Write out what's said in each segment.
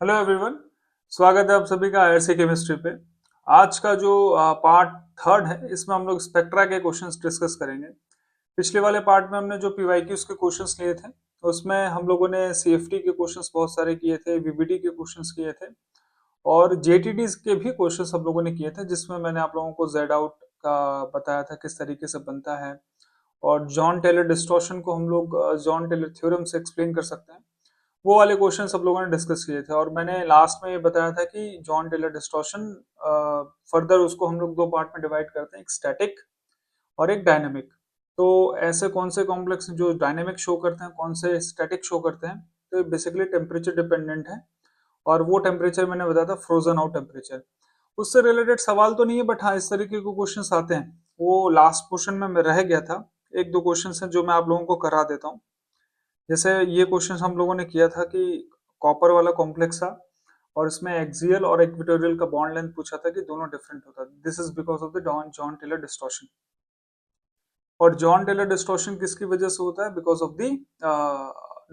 Hello everyone. स्वागत है आप सभी का आईआरसी केमिस्ट्री पे। आज का जो पार्ट थर्ड है, इसमें हम लोग स्पेक्ट्रा के क्वेश्चंस डिस्कस करेंगे। पिछले वाले पार्ट में हमने जो पीवाईक्यूज के क्वेश्चंस लिए थे, उसमें हम लोगों ने सीएफटी के क्वेश्चंस बहुत सारे किए थे, वीबीडी के क्वेश्चंस किए थे और जेटीडीज के भी क्वेश्चंस हम लोगों ने किए थे, जिसमें मैंने आप लोगों को जेड आउट का बताया था किस तरीके से बनता है और जॉन टेलर डिस्टॉर्शन को हम लोग जॉन टेलर थ्योरम से एक्सप्लेन कर सकते हैं। वो वाले क्वेश्चन सब लोगों ने डिस्कस किए थे और मैंने लास्ट में ये बताया था कि जॉन टेलर डिस्टॉर्शन फर्दर उसको हम लोग दो पार्ट में डिवाइड करते हैं, एक स्टैटिक और एक डायनेमिक। तो ऐसे कौन से कॉम्प्लेक्स जो डायनेमिक शो करते हैं, कौन से स्टैटिक शो करते हैं, तो बेसिकली टेम्परेचर डिपेंडेंट है। और वो टेम्परेचर मैंने बताया था फ्रोजन आउट टेम्परेचर। उससे रिलेटेड सवाल तो नहीं है, बट हाँ इस तरीके के क्वेश्चन आते हैं। वो लास्ट क्वेश्चन में मैं रह गया था, एक दो क्वेश्चन है जो मैं आप लोगों को करा देता हूँ। जैसे ये क्वेश्चन हम लोगों ने किया था कि कॉपर वाला कॉम्प्लेक्स था और इसमें एक्सियल और इक्वेटोरियल का बॉन्ड लेंथ पूछा था कि दोनों डिफरेंट होता है। This is because of the Jahn Teller distortion. और जॉन टेलर डिस्टॉर्शन किसकी वजह से होता है? Because of the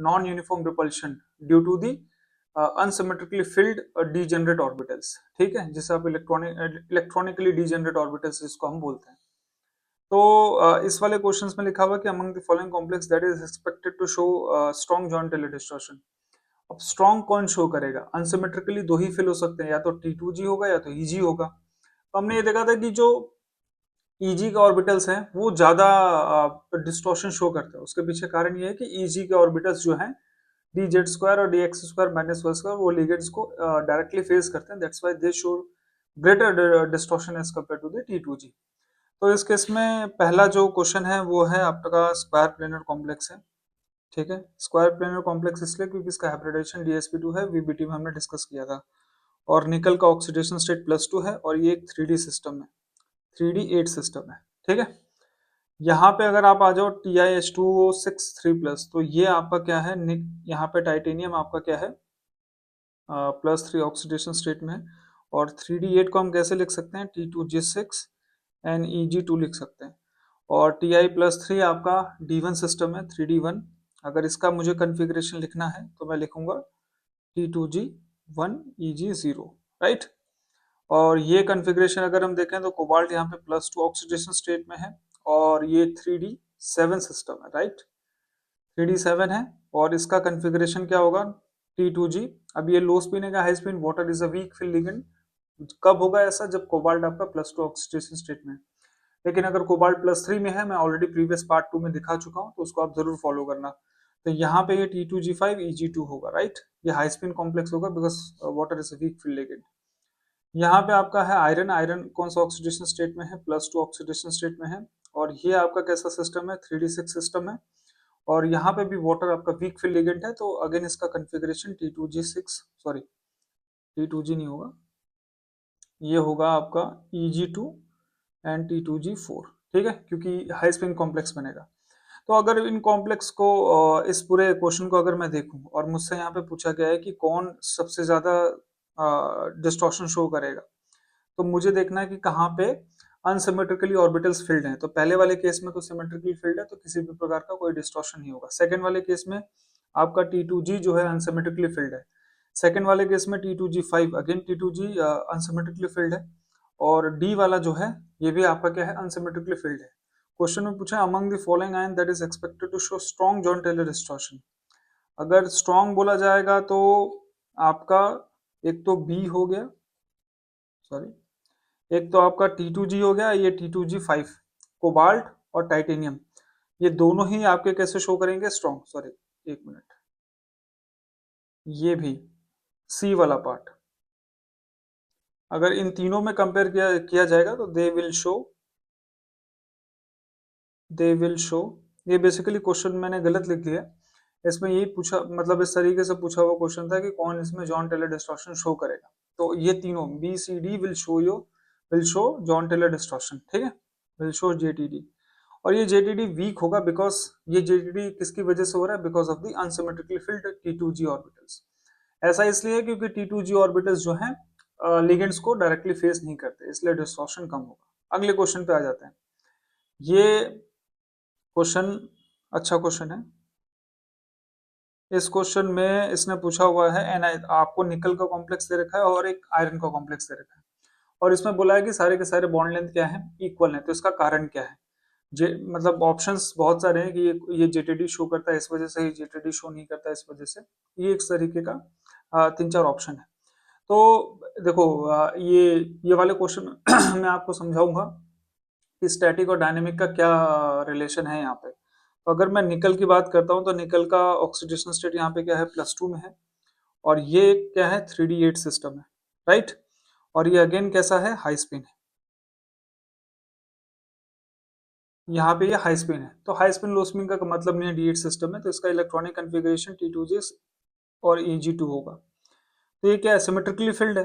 non uniform repulsion due to the unsymmetrically filled degenerate orbitals. ठीक है, जिसे आप इलेक्ट्रॉनिकली डीजेनरेट ऑर्बिटल्स जिसको हम बोलते हैं। तो इस वाले क्वेश्चंस में लिखा हुआ कि among the following complex that is expected to show strong Jahn Teller distortion. अब स्ट्रॉन्ग कौन शो करेगा? अनसिमेट्रिकली दो ही फिल हो सकते हैं, या तो T2G होगा या तो EG होगा। तो हमने ये देखा था कि जो EG के ऑर्बिटल्स हैं वो ज्यादा डिस्टॉर्शन शो करते हैं। उसके पीछे कारण ये है कि EG के ऑर्बिटल्स जो हैं dz² और dx² माइनस y² वो लिगेंड्स को डायरेक्टली फेस करते हैं। That's why they show greater distortion as compared to the T2G। तो इस केस में पहला जो क्वेश्चन है वो है आपका स्क्वायर प्लेनर कॉम्प्लेक्स है। ठीक है, स्क्वायर प्लेनर कॉम्प्लेक्स इसलिए क्योंकि इसका हाइब्रिडाइजेशन DsP2 है, वीबीटी में हमने डिस्कस किया था। और निकल का ऑक्सीडेशन स्टेट +2 है और ये एक 3D सिस्टम है, 3D8 सिस्टम है। ठीक है, यहाँ पे अगर आप आ जाओ TiH2O6 3+, तो ये आपका क्या है? यहाँ पे टाइटेनियम आपका क्या है? +3 ऑक्सीडेशन स्टेट में है। और 3D8 को हम कैसे लिख सकते हैं? T2G6 NeG2 लिख सकते हैं। और Ti+3 आपका D1 सिस्टम है, 3D1। अगर इसका मुझे कन्फिग्रेशन लिखना है तो मैं लिखूंगा T2G1 EG0, राइट। और ये कन्फिग्रेशन अगर हम देखें तो कोबाल्ट यहाँ पे +2 ऑक्सीडेशन स्टेट में है और ये 3D7 सिस्टम है, राइट। 3D7 है और इसका कन्फिग्रेशन क्या होगा? T2G। अब ये लो स्पिन है का high spin, water is a weak field ligand. कब होगा ऐसा? जब कोबाल्ट आपका +2 ऑक्सीडेशन स्टेट में है। लेकिन अगर कोबाल्ट +3 में है, मैं ऑलरेडी प्रीवियस पार्ट 2 में दिखा चुका हूँ, तो उसको आप जरूर फॉलो करना। तो यहाँ पे ये T2G5 EG2 होगा, राइट। ये हाई स्पिन कॉम्प्लेक्स होगा because water is weak field ligand. यहाँ पे आपका है आयरन। आयरन कौन सा ऑक्सीडेशन स्टेट में है? +2 ऑक्सीडेशन स्टेट में है। और ये आपका कैसा सिस्टम है? 3D6 सिस्टम है। और यहाँ पे भी वाटर आपका वीक फील्ड लिगेंड है, तो अगेन इसका कन्फिग्रेशन T2G6, सॉरी T2G नहीं होगा, ये होगा आपका EG2 एंड T2G4। ठीक है, क्योंकि हाई स्पिन कॉम्प्लेक्स बनेगा। तो अगर इन कॉम्प्लेक्स को इस पूरे क्वेश्चन को अगर मैं देखूं और मुझसे यहाँ पे पूछा गया है कि कौन सबसे ज्यादा डिस्टॉर्शन शो करेगा, तो मुझे देखना है कि कहाँ पे अनसिमेट्रिकली ऑर्बिटल्स फिल्ड हैं। तो पहले वाले केस में तो सिमेट्रिकली फिल्ड है, तो किसी भी प्रकार का कोई डिस्टॉर्शन नहीं होगा। सेकंड वाले केस में आपका T2G जो है अनसिमेट्रिकली फिल्ड है। सेकंड वाले केस में T2G5 again T2G unsymmetrically field है। और डी वाला जो है ये भी आपका क्या है? अनसिमेट्रिकली फिल्ड है। क्वेश्चन में पूछा among the following ion that is expected to show strong Jahn Teller distortion. अगर स्ट्रॉन्ग बोला जाएगा तो आपका एक तो बी हो गया, सॉरी, एक तो आपका T2G हो गया, ये T2G5, कोबाल्ट और टाइटेनियम, ये दोनों ही आपके कैसे शो करेंगे? स्ट्रॉन्ग। सॉरी, एक मिनट, ये भी सी वाला पार्ट अगर इन तीनों में कंपेयर किया जाएगा तो दे विल शो। ये बेसिकली क्वेश्चन मैंने गलत लिख दिया। इसमें यही पूछा, मतलब इस तरीके से पूछा हुआ क्वेश्चन था कि कौन इसमें जॉन टेलर डिस्टॉर्शन शो करेगा। तो ये तीनों BCD will show Jahn Teller distortion. ठीक है, विल शो JTD। और ये JTD वीक होगा बिकॉज ये JTD किसकी वजह से हो रहा है? Because of the unsymmetrically filled T2G orbitals. ऐसा इसलिए है क्योंकि T2G ऑर्बिटल्स जो हैं लिगेंड्स को डायरेक्टली फेस नहीं करते, इसलिए डिस्टॉर्शन कम होगा। अगले क्वेश्चन पे आ जाते हैं। ये क्वेश्चन अच्छा क्वेश्चन है। इस क्वेश्चन में इसने पूछा हुआ है आपको निकल का कॉम्प्लेक्स दे रखा है और एक आयरन का कॉम्प्लेक्स दे रखा है, और इसमें बोला है कि सारे के सारे बॉन्ड लेंथ क्या है, इक्वल है। तो इसका कारण क्या है? जे मतलब ऑप्शंस बहुत सारे हैं कि ये जेटीडी शो करता है इस वजह से, ये जेटीडी शो नहीं करता इस वजह से। ये एक तरीके का 3-4 ऑप्शन है। तो देखो ये वाले क्वेश्चन मैं आपको समझाऊंगा कि स्टैटिक और डायनेमिक का क्या रिलेशन है यहाँ पे। तो अगर मैं निकल की बात करता हूँ तो निकल का ऑक्सीडेशन स्टेट यहाँ पे क्या है, +2 में है, और ये क्या है, 3d8 सिस्टम है, राइट। और ये अगेन कैसा है, हाई स्पिन है। यहाँ पे ये हाई स्पिन है, तो हाई स्पिन लो स्पिन का मतलब नहीं है, डी8 सिस्टम है, तो इसका इलेक्ट्रॉनिक कन्फिग्रेशन T2G और Eg2 होगा। तो ये क्या है, सिमेट्रिकली फिल्ड है,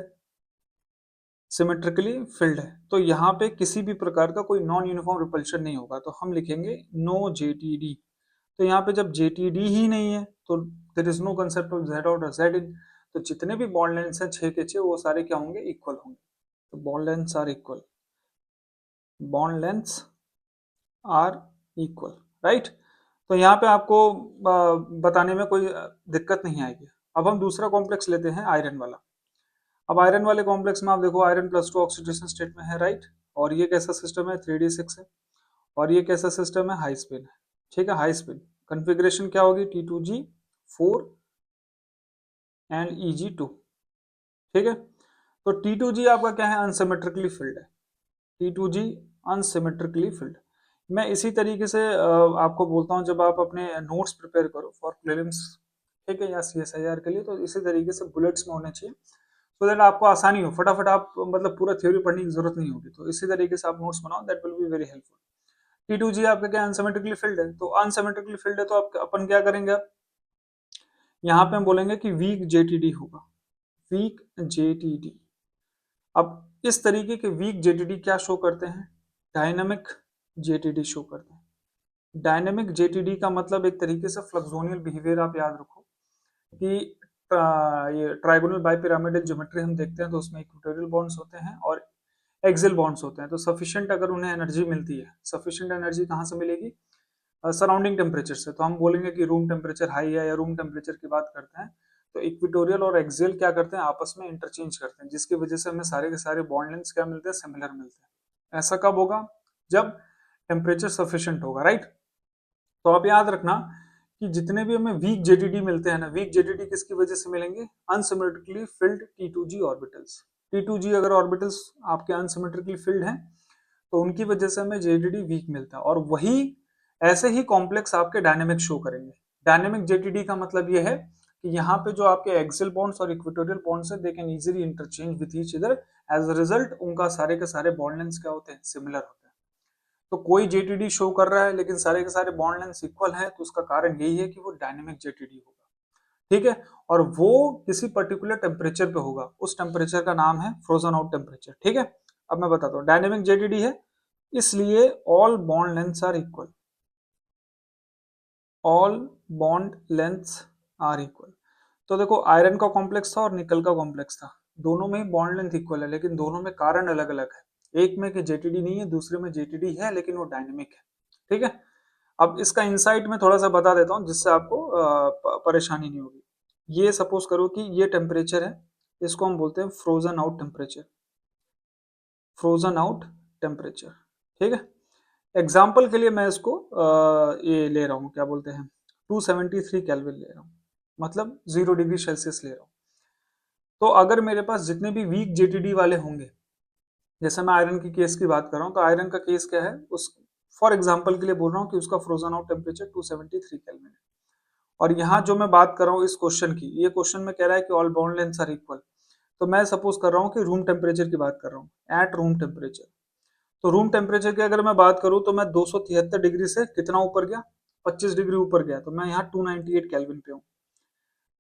सिमेट्रिकली फिल्ड है। तो यहाँ पे किसी भी प्रकार का कोई नॉन यूनिफॉर्म रिपल्शन नहीं होगा, तो हम लिखेंगे नो जेटीडी। तो यहाँ पे जब जेटीडी ही नहीं है तो there is no concept of Z out और जेड इन। तो जितने भी बॉन्ड लेंथ हैं 6 के 6, वो सारे क्या होंगे, इक्वल होंगे। तो bond lengths are equal, bond lengths are equal, right. तो यहाँ पे आपको बताने में कोई दिक्कत नहीं आएगी। अब हम दूसरा कॉम्प्लेक्स लेते हैं, आयरन वाला। अब आयरन वाले कॉम्प्लेक्स में आप देखो, आयरन +2 ऑक्सीडेशन स्टेट में है, राइट। और ये कैसा सिस्टम है, 3d6 है। और ये कैसा सिस्टम है, हाई स्पिन है, ठीक है, हाई स्पिन। कन्फिग्रेशन क्या होगी, T2G4 एंड Eg2, ठीक है। तो T2G आपका क्या है, अनसिमेट्रिकली फिल्ड है। T2G unsymmetrically field. मैं इसी तरीके से आपको बोलता हूँ जब आप अपने नोट्स प्रिपेयर करो फॉर प्रीलिम्स, ठीक है, या CSIR के लिए, तो इसी तरीके से बुलेट्स में होने चाहिए, तो दैट आपको आसानी हो, फटाफट आप मतलब पूरा थ्योरी पढ़ने की जरूरत नहीं होगी। तो इसी तरीके से आप नोट्स बनाओ, that will be very helpful. T2G आपका क्या, अनसिमेट्रिकली फिल्ड है। तो अनसिमेट्रिकली फिल्ड है तो आप अपन क्या करेंगे, अब यहाँ पे हम बोलेंगे कि वीक जेटीडी होगा, वीक जेटीडी। अब इस तरीके के वीक जेटीडी क्या शो करते हैं, डायनामिक जेटीडी शो करते हैं। डायनामिक जेटीडी का मतलब एक तरीके से फ्लक्सोनियल बिहेवियर, आप याद रखो कि ये ट्राइगोनल बाइपिरामिडल ज्योमेट्री हम देखते हैं तो उसमें इक्वेटोरियल बॉन्ड्स होते हैं और एक्सियल बॉन्ड्स होते हैं। तो सफिशिएंट अगर उन्हें एनर्जी मिलती है, सफिशिएंट एनर्जी कहाँ से मिलेगी, सराउंडिंग टेम्परेचर से। तो हम बोलेंगे कि रूम टेम्परेचर हाई है या रूम टेम्परेचर की बात करते हैं, तो इक्वेटोरियल और एक्सियल क्या करते हैं, आपस में इंटरचेंज करते हैं, जिसकी वजह से हमें सारे के सारे बॉन्ड लेंथ्स क्या मिलते हैं, सिमिलर मिलते हैं। ऐसा कब होगा, जब टेम्परेचर सफिशिएंट होगा, राइट। तो आप याद रखना कि जितने भी हमें वीक जेटीडी मिलते हैं ना, वीक जेटीडी किसकी वजह से मिलेंगे, unsymmetrically filled T2G orbitals. T2G अगर ऑर्बिटल्स आपके अनसिमेट्रिकली फिल्ड हैं तो उनकी वजह से हमें जेटीडी वीक मिलता है, और वही ऐसे ही कॉम्प्लेक्स आपके डायनेमिक शो करेंगे। डायनेमिक जेटीडी का मतलब ये है कि यहाँ पे जो आपके एक्सियल बॉन्ड्स और इक्वेटोरियल बॉन्ड्स है, they can easily interchange with each other, as a result उनका सारे के सारे बॉन्ड लेंथ्स क्या होते हैं, सिमिलर होते हैं। तो कोई जेटीडी शो कर रहा है लेकिन सारे के सारे बॉन्ड लेंथ इक्वल है, तो उसका कारण यही है कि वो डायनेमिक जेटीडी होगा, ठीक है। और वो किसी पर्टिकुलर टेम्परेचर पे होगा, उस टेम्परेचर का नाम है फ्रोजन आउट टेम्परेचर, ठीक है। अब मैं बताता हूँ, डायनेमिक जेटीडी है इसलिए all bond lengths are equal, all bond lengths are equal. तो देखो, आयरन का कॉम्प्लेक्स था और निकल का कॉम्प्लेक्स था, दोनों में ही बॉन्ड लेंथ इक्वल है, लेकिन दोनों में कारण अलग अलग है। एक में कि जेटीडी नहीं है, दूसरे में जेटीडी है लेकिन वो डायनेमिक है, ठीक है। अब इसका इंसाइट में थोड़ा सा बता देता हूँ जिससे आपको परेशानी नहीं होगी। ये सपोज करो कि ये टेम्परेचर है, इसको हम बोलते हैं frozen out temperature, frozen out temperature, ठीक है। एग्जाम्पल के लिए मैं इसको ये ले रहा हूँ, क्या बोलते हैं, 273 केल्विन ले रहा हूँ, मतलब 0 डिग्री सेल्सियस ले रहा हूँ। तो अगर मेरे पास जितने भी वीक जेटीडी वाले होंगे, जैसे मैं आयरन की केस की बात कर रहा हूँ, तो आयरन का केस क्या है, उस फॉर एग्जाम्पल के लिए बोल रहा हूँ कि उसका फ्रोजन आउट टेम्परेचर 273 केल्विन है। और यहाँ जो मैं बात कर रहा हूँ इस क्वेश्चन की, ये क्वेश्चन में कह रहा है कि all bond lengths are equal. तो मैं सपोज कर रहा हूँ कि रूम टेम्परेचर की बात कर रहा हूँ, एट रूम टेम्परेचर। तो रूम टेम्परेचर की अगर मैं बात करूँ तो मैं 273 डिग्री से कितना ऊपर गया, 25 डिग्री ऊपर गया, तो मैं यहाँ 298 केल्विन पे हूँ।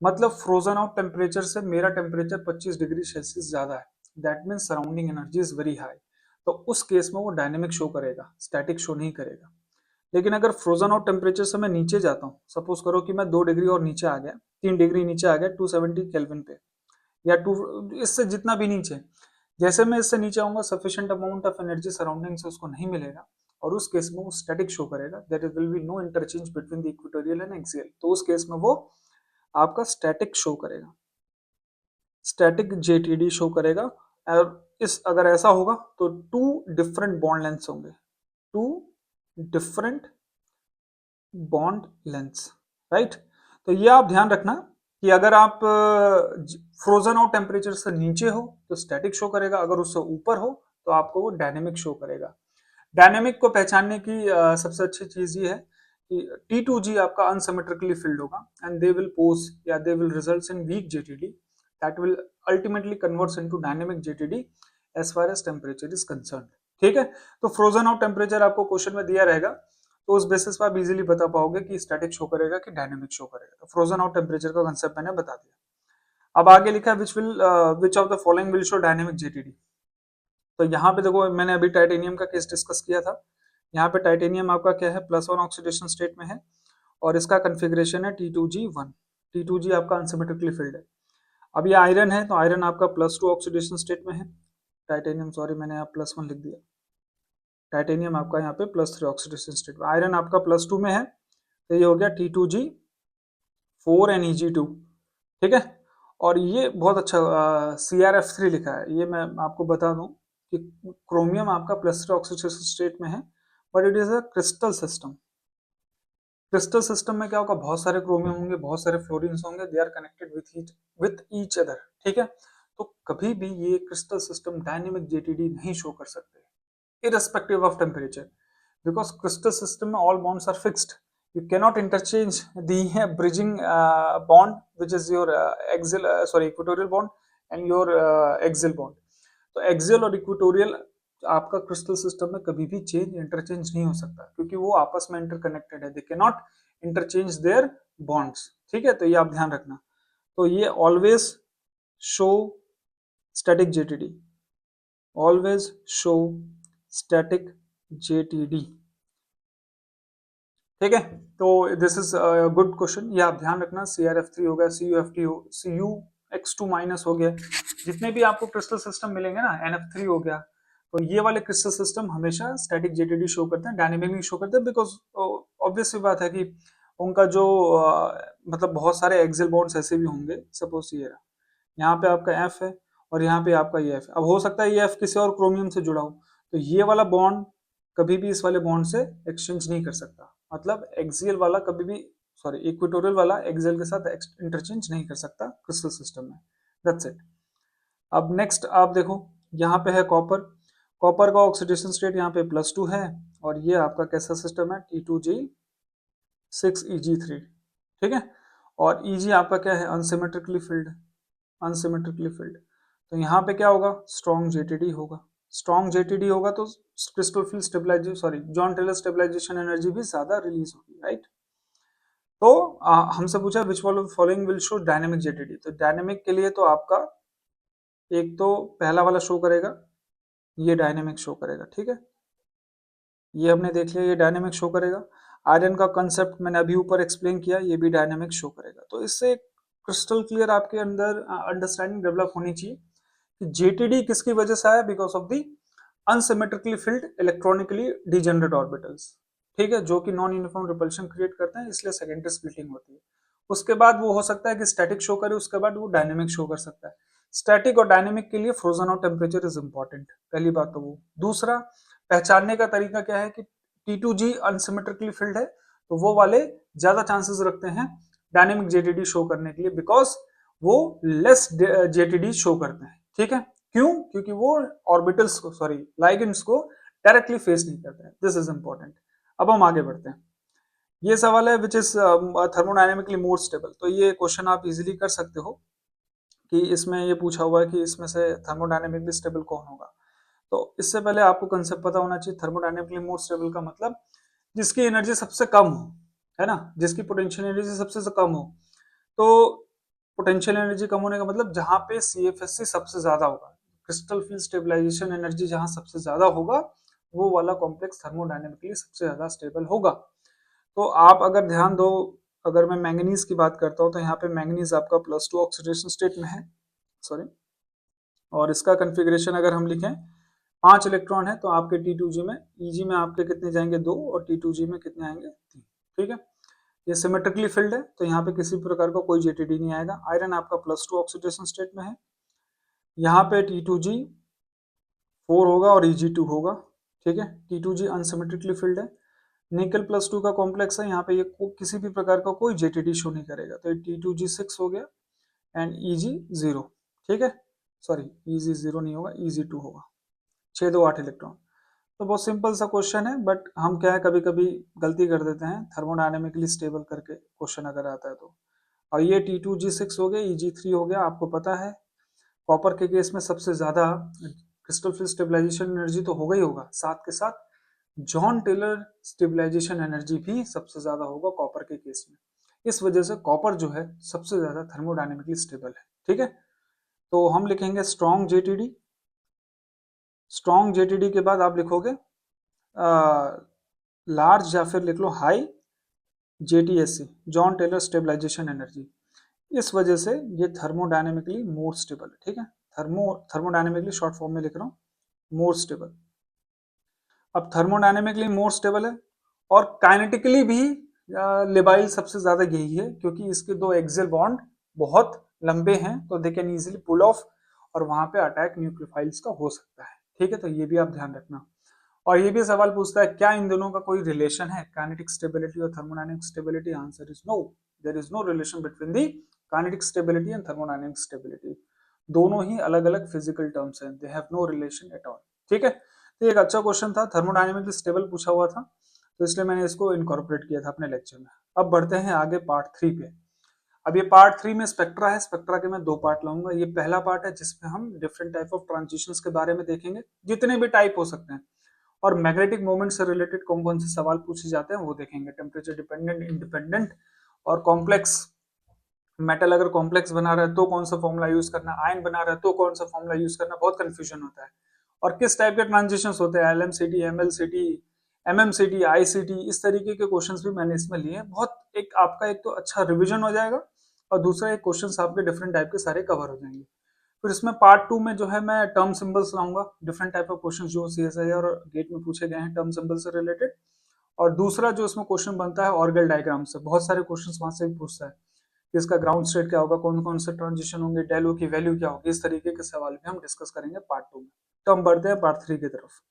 मतलब फ्रोजन आउट टेम्परेचर से मेरा टेम्परेचर 25 डिग्री सेल्सियस ज्यादा है, that mean surrounding energy is very high. तो उस केस में वो डायनेमिक शो करेगा, स्टैटिक शो नहीं करेगा। लेकिन अगर फ्रोजन आउट टेम्परेचर से मैं नीचे जाता हूँ, सपोज करो कि मैं 2 डिग्री और नीचे आ गया, 3 डिग्री नीचे आ गया 270 केल्विन पे, या टू, इससे जितना भी नीचे, जैसे मैं इससे नीचे आऊंगा sufficient amount of energy surrounding से उसको नहीं मिलेगा, और उस केस में वो स्टैटिक शो करेगा, that will be no interchange between the equatorial and axial. तो उस केस में वो आपका स्टैटिक शो करेगा, स्टैटिक जेटीडी शो करेगा। और इस अगर ऐसा होगा तो टू डिफरेंट बॉन्ड लेंथ्स होंगे, two different bond lengths, right. तो ये आप ध्यान रखना कि अगर आप फ्रोजन आउट टेम्परेचर से नीचे हो तो स्टैटिक शो करेगा, अगर उससे ऊपर हो तो आपको वो डायनेमिक शो करेगा। डायनेमिक को पहचानने की सबसे अच्छी चीज ये है कि T2G आपका अनसिमेट्रिकली फिल्ड होगा एंड दे विल पोज या they will result in weak JTD that will ultimately converts into dynamic JTD as far as temperature is concern. ठीक है, तो फ्रोजन आउट टेम्परेचर आपको क्वेश्चन में दिया रहेगा तो उस बेसिस पर आप इजीली बता पाओगे कि स्टैटिक शो करेगा कि डायनेमिक शो करेगा। तो फ्रोजन आउट टेम्परेचर का कंसेप्ट मैंने बता दिया। अब आगे लिखा है which of the following will show dynamic JTD. तो यहाँ पे देखो मैंने अभी टाइटेनियम का केस डिस्कस किया था। यहाँ पे टाइटेनियम आपका क्या है, +1 ऑक्सीडेशन स्टेट में है और इसका कन्फिग्रेशन है T2G1। T2G आपका अनसिमेट्रिकली फिल्ड है। अब ये आयरन है तो आयरन आपका +2 ऑक्सीडेशन स्टेट में है। टाइटेनियम, सॉरी मैंने यहाँ +1 लिख दिया। टाइटेनियम आपका यहाँ पे +3 ऑक्सीडेशन स्टेट में, आयरन आपका +2 में है तो ये हो गया T2G4 NeG2। ठीक है, और ये बहुत अच्छा CrF3 लिखा है। ये मैं आपको बता दूं कि क्रोमियम आपका +3 ऑक्सीडेशन स्टेट में है but it is a crystal system. Crystal system में क्या होगा, बहुत सारे क्रोमियम होंगे, बहुत सारे फ्लोरीन्स होंगे, they are connected with each other. ठीक है, तो कभी भी ये क्रिस्टल सिस्टम डायनेमिक जेटीडी नहीं शो कर सकते irrespective of temperature because crystal system में all bonds are fixed. You cannot interchange the bridging bond which is your equatorial bond and your axial bond. तो axial और equatorial आपका crystal system में कभी भी चेंज इंटरचेंज नहीं हो सकता क्योंकि वो आपस में इंटरकनेक्टेड है, they can not interchange their bonds. ठीक है, तो ये आप ध्यान रखना। तो ये always show static JTD, always show static JTD. ठीक है, तो दिस इज गुड क्वेश्चन, ये आप ध्यान रखना। CrF3 हो गया, CuFT हो, CuX2 माइनस हो गया, जितने भी आपको क्रिस्टल सिस्टम मिलेंगे ना, NF3 हो गया, तो ये वाले क्रिस्टल सिस्टम हमेशा स्टैटिक जेटीडी शो करते हैं, डायनेमिक नहीं शो करते बिकॉज ऑब्वियस सी बात है कि उनका जो मतलब बहुत सारे एक्सियल बॉन्ड्स ऐसे भी होंगे। सपोज ये रहा, यहाँ पे आपका F है और यहाँ पे आपका ये F, अब हो सकता है ये F किसी और क्रोमियम से जुड़ा हो, तो ये वाला बॉन्ड कभी भी इस वाले बॉन्ड से एक्सचेंज नहीं कर सकता, मतलब एक्सियल वाला कभी भी, सॉरी इक्वेटोरियल वाला एक्सियल के साथ इंटरचेंज नहीं कर सकता क्रिस्टल सिस्टम में। That's it. अब नेक्स्ट आप देखो, यहाँ पे है कॉपर, कॉपर का ऑक्सीडेशन स्टेट यहाँ पे +2 है और ये आपका कैसा सिस्टम है, T2G6 EG3। ठीक है, और EG आपका क्या है, अनसिमेट्रिकली फिल्ड, अनसिमेट्रिकली फिल्ड। तो यहाँ पे क्या होगा, स्ट्रॉन्ग जेटीडी होगा, स्ट्रॉन्ग जेटीडी होगा तो crystal field stabilization, sorry Jahn Teller stabilization energy भी ज्यादा रिलीज होगी, राइट। तो हमसे पूछा which following will show dynamic JTD, तो डायनेमिक के लिए तो आपका एक तो पहला वाला शो करेगा, ये डायनेमिक शो करेगा। ठीक है, ये हमने देख लिया, ये डायनेमिक शो करेगा। आयरन का कंसेप्ट मैंने अभी ऊपर एक्सप्लेन किया, ये भी डायनेमिक शो करेगा। तो इससे क्रिस्टल क्लियर आपके अंदर अंडरस्टैंडिंग डेवलप होनी चाहिए कि जेटीडी किसकी वजह से आया, because of the unsymmetrically filled electronically degenerate orbitals. ठीक है, जो कि नॉन यूनिफॉर्म रिपल्शन क्रिएट करते हैं, इसलिए सेकेंडरी स्प्लिटिंग होती है। उसके बाद वो हो सकता है कि स्टैटिक शो करे, उसके बाद वो डायनेमिक शो कर सकता है। स्टैटिक और डायनेमिक के लिए frozen out temperature is important, पहली बात तो वो। दूसरा, पहचानने का तरीका क्या है कि T2G अनसिमेट्रिकली फिल्ड है तो वो वाले ज्यादा चांसेस रखते हैं डायनेमिक जेटीडी शो करने के लिए, बिकॉज वो लेस जेटीडी शो करते हैं। ठीक है, क्यों, क्योंकि वो ऑर्बिटल्स को, सॉरी लाइगेंड्स को डायरेक्टली फेस नहीं करते हैं। This is important. अब हम आगे बढ़ते हैं। ये सवाल है which is thermodynamically more stable, तो ये क्वेश्चन आप इजीली कर सकते हो कि इसमें ये पूछा हुआ है कि इसमें से थर्मोडायनेमिकली स्टेबल कौन होगा। तो इससे पहले आपको कंसेप्ट पता होना चाहिए, थर्मोडायनेमिकली मोर स्टेबल का मतलब जिसकी एनर्जी सबसे कम हो, है ना, जिसकी पोटेंशियल एनर्जी सबसे कम हो। तो पोटेंशियल एनर्जी कम होने का मतलब जहां पे CFSC सबसे ज्यादा होगा, क्रिस्टल फील्ड स्टेबलाइजेशन एनर्जी जहां सबसे ज्यादा होगा, वो वाला कॉम्प्लेक्स थर्मोडायनेमिकली सबसे ज्यादा स्टेबल होगा। तो आप अगर ध्यान दो, अगर मैं मैंगनीज की बात करता हूँ तो यहाँ पे मैंगनीज आपका +2 ऑक्सीडेशन स्टेट में है, सॉरी, और इसका कन्फिग्रेशन अगर हम लिखें 5 इलेक्ट्रॉन है तो आपके T2G में, EG में आपके कितने जाएंगे, 2, और T2G में कितने आएंगे, 3। ठीक है, ये सिमेट्रिकली फिल्ड है तो यहाँ पे किसी प्रकार का कोई जेटीडी नहीं आएगा। आयरन आपका +2 ऑक्सीडेशन स्टेट में है। यहाँ पे T2G4 होगा और Eg2 होगा, ठीक है। T2G अनसिमेट्रिकली फिल्ड है। निकल +2 का कॉम्प्लेक्स है, यहाँ पे ये किसी भी प्रकार का कोई जेटीडी शो नहीं करेगा, तो ये T2G6 हो गया एंड Eg0, ठीक है। सॉरी, Eg0 नहीं होगा, Eg2 होगा। 6 2 8 इलेक्ट्रॉन। तो बहुत सिंपल सा क्वेश्चन है, बट हम क्या है कभी कभी गलती कर देते हैं थर्मोडायनेमिकली स्टेबल करके क्वेश्चन अगर आता है तो। और ये T2G6 हो गया, Eg3 हो गया। आपको पता है कॉपर के केस में सबसे ज्यादा क्रिस्टल फ्री स्टेबलाइजेशन एनर्जी तो होगा ही होगा, साथ के साथ जॉन टेलर स्टेबलाइजेशन एनर्जी भी सबसे ज्यादा होगा कॉपर के केस में। इस वजह से कॉपर जो है सबसे ज्यादा थर्मोडायनेमिकली स्टेबल है, ठीक है। तो हम लिखेंगे स्ट्रॉन्ग जेटीडी। स्ट्रॉन्ग जेटीडी के बाद आप लिखोगे लार्ज या फिर लिख लो high JTSC, Jahn Teller stabilization energy. इस वजह से ये थर्मोडायनेमिकली मोर स्टेबल है, ठीक है। थर्मोडायनेमिकली शॉर्ट फॉर्म में लिख रहा हूँ, मोर स्टेबल। अब थर्मोडायनेमिकली मोर स्टेबल है और काइनेटिकली भी लेबाइल सबसे ज्यादा यही है, क्योंकि इसके दो एक्सियल बॉन्ड बहुत लंबे हैं, तो they can easily pull off और वहां पे अटैक न्यूक्लियोफाइल्स का हो सकता है, ठीक है। तो ये भी आप ध्यान रखना। और ये भी सवाल पूछता है क्या इन दोनों का कोई रिलेशन है, काइनेटिक स्टेबिलिटी और thermodynamic stability. Answer is no, there is no relation between the kinetic stability and thermodynamic stability. दोनों ही अलग अलग फिजिकल टर्म्स हैं, they have no relation at all, ठीक है। तो एक अच्छा क्वेश्चन था, थर्मोडायनेमिकली स्टेबल पूछा हुआ था, तो इसलिए मैंने इसको इनकॉर्पोरेट किया था अपने लेक्चर में। अब बढ़ते हैं आगे पार्ट 3 पे। अब ये पार्ट 3 में स्पेक्ट्रा है। स्पेक्ट्रा के मैं 2 पार्ट लाऊंगा। ये पहला पार्ट है जिसमें हम डिफरेंट टाइप ऑफ ट्रांजिशंस के बारे में देखेंगे, जितने भी टाइप हो सकते हैं, और मैग्नेटिक मोमेंट से रिलेटेड कौन कौन से सवाल पूछे जाते हैं वो देखेंगे। टेम्परेचर डिपेंडेंट, इंडिपेंडेंट और कॉम्प्लेक्स। मेटल अगर कॉम्प्लेक्स बना रहा है तो कौन सा फॉर्मूला यूज करना, आयन बना रहा है तो कौन सा फॉर्मूला यूज करना, बहुत कंफ्यूजन होता है। और किस टाइप के ट्रांजिशन होते हैं, LMCT, MLCT, MMCT, ICT, इस तरीके के क्वेश्चंस भी मैंने इसमें लिए हैं। बहुत एक आपका एक तो अच्छा रिविजन हो जाएगा और दूसरा एक क्वेश्चंस आपके डिफरेंट टाइप के सारे कवर हो जाएंगे। फिर इसमें पार्ट 2 में जो है मैं टर्म सिंबल्स लाऊंगा, डिफरेंट टाइप ऑफ क्वेश्चंस जो CSI और गेट में पूछे गए हैं टर्म सिंबल से रिलेटेड। और दूसरा जो इसमें क्वेश्चन बनता है ऑर्गल डायग्राम से, बहुत सारे क्वेश्चंस वहां से भी पूछता है कि इसका ग्राउंड स्टेट क्या होगा, कौन कौन से ट्रांजिशन होंगे, डेलो की वैल्यू क्या होगी, इस तरीके के सवाल भी हम डिस्कस करेंगे पार्ट 2 में। तो हम बढ़ते हैं पार्ट 3 की तरफ।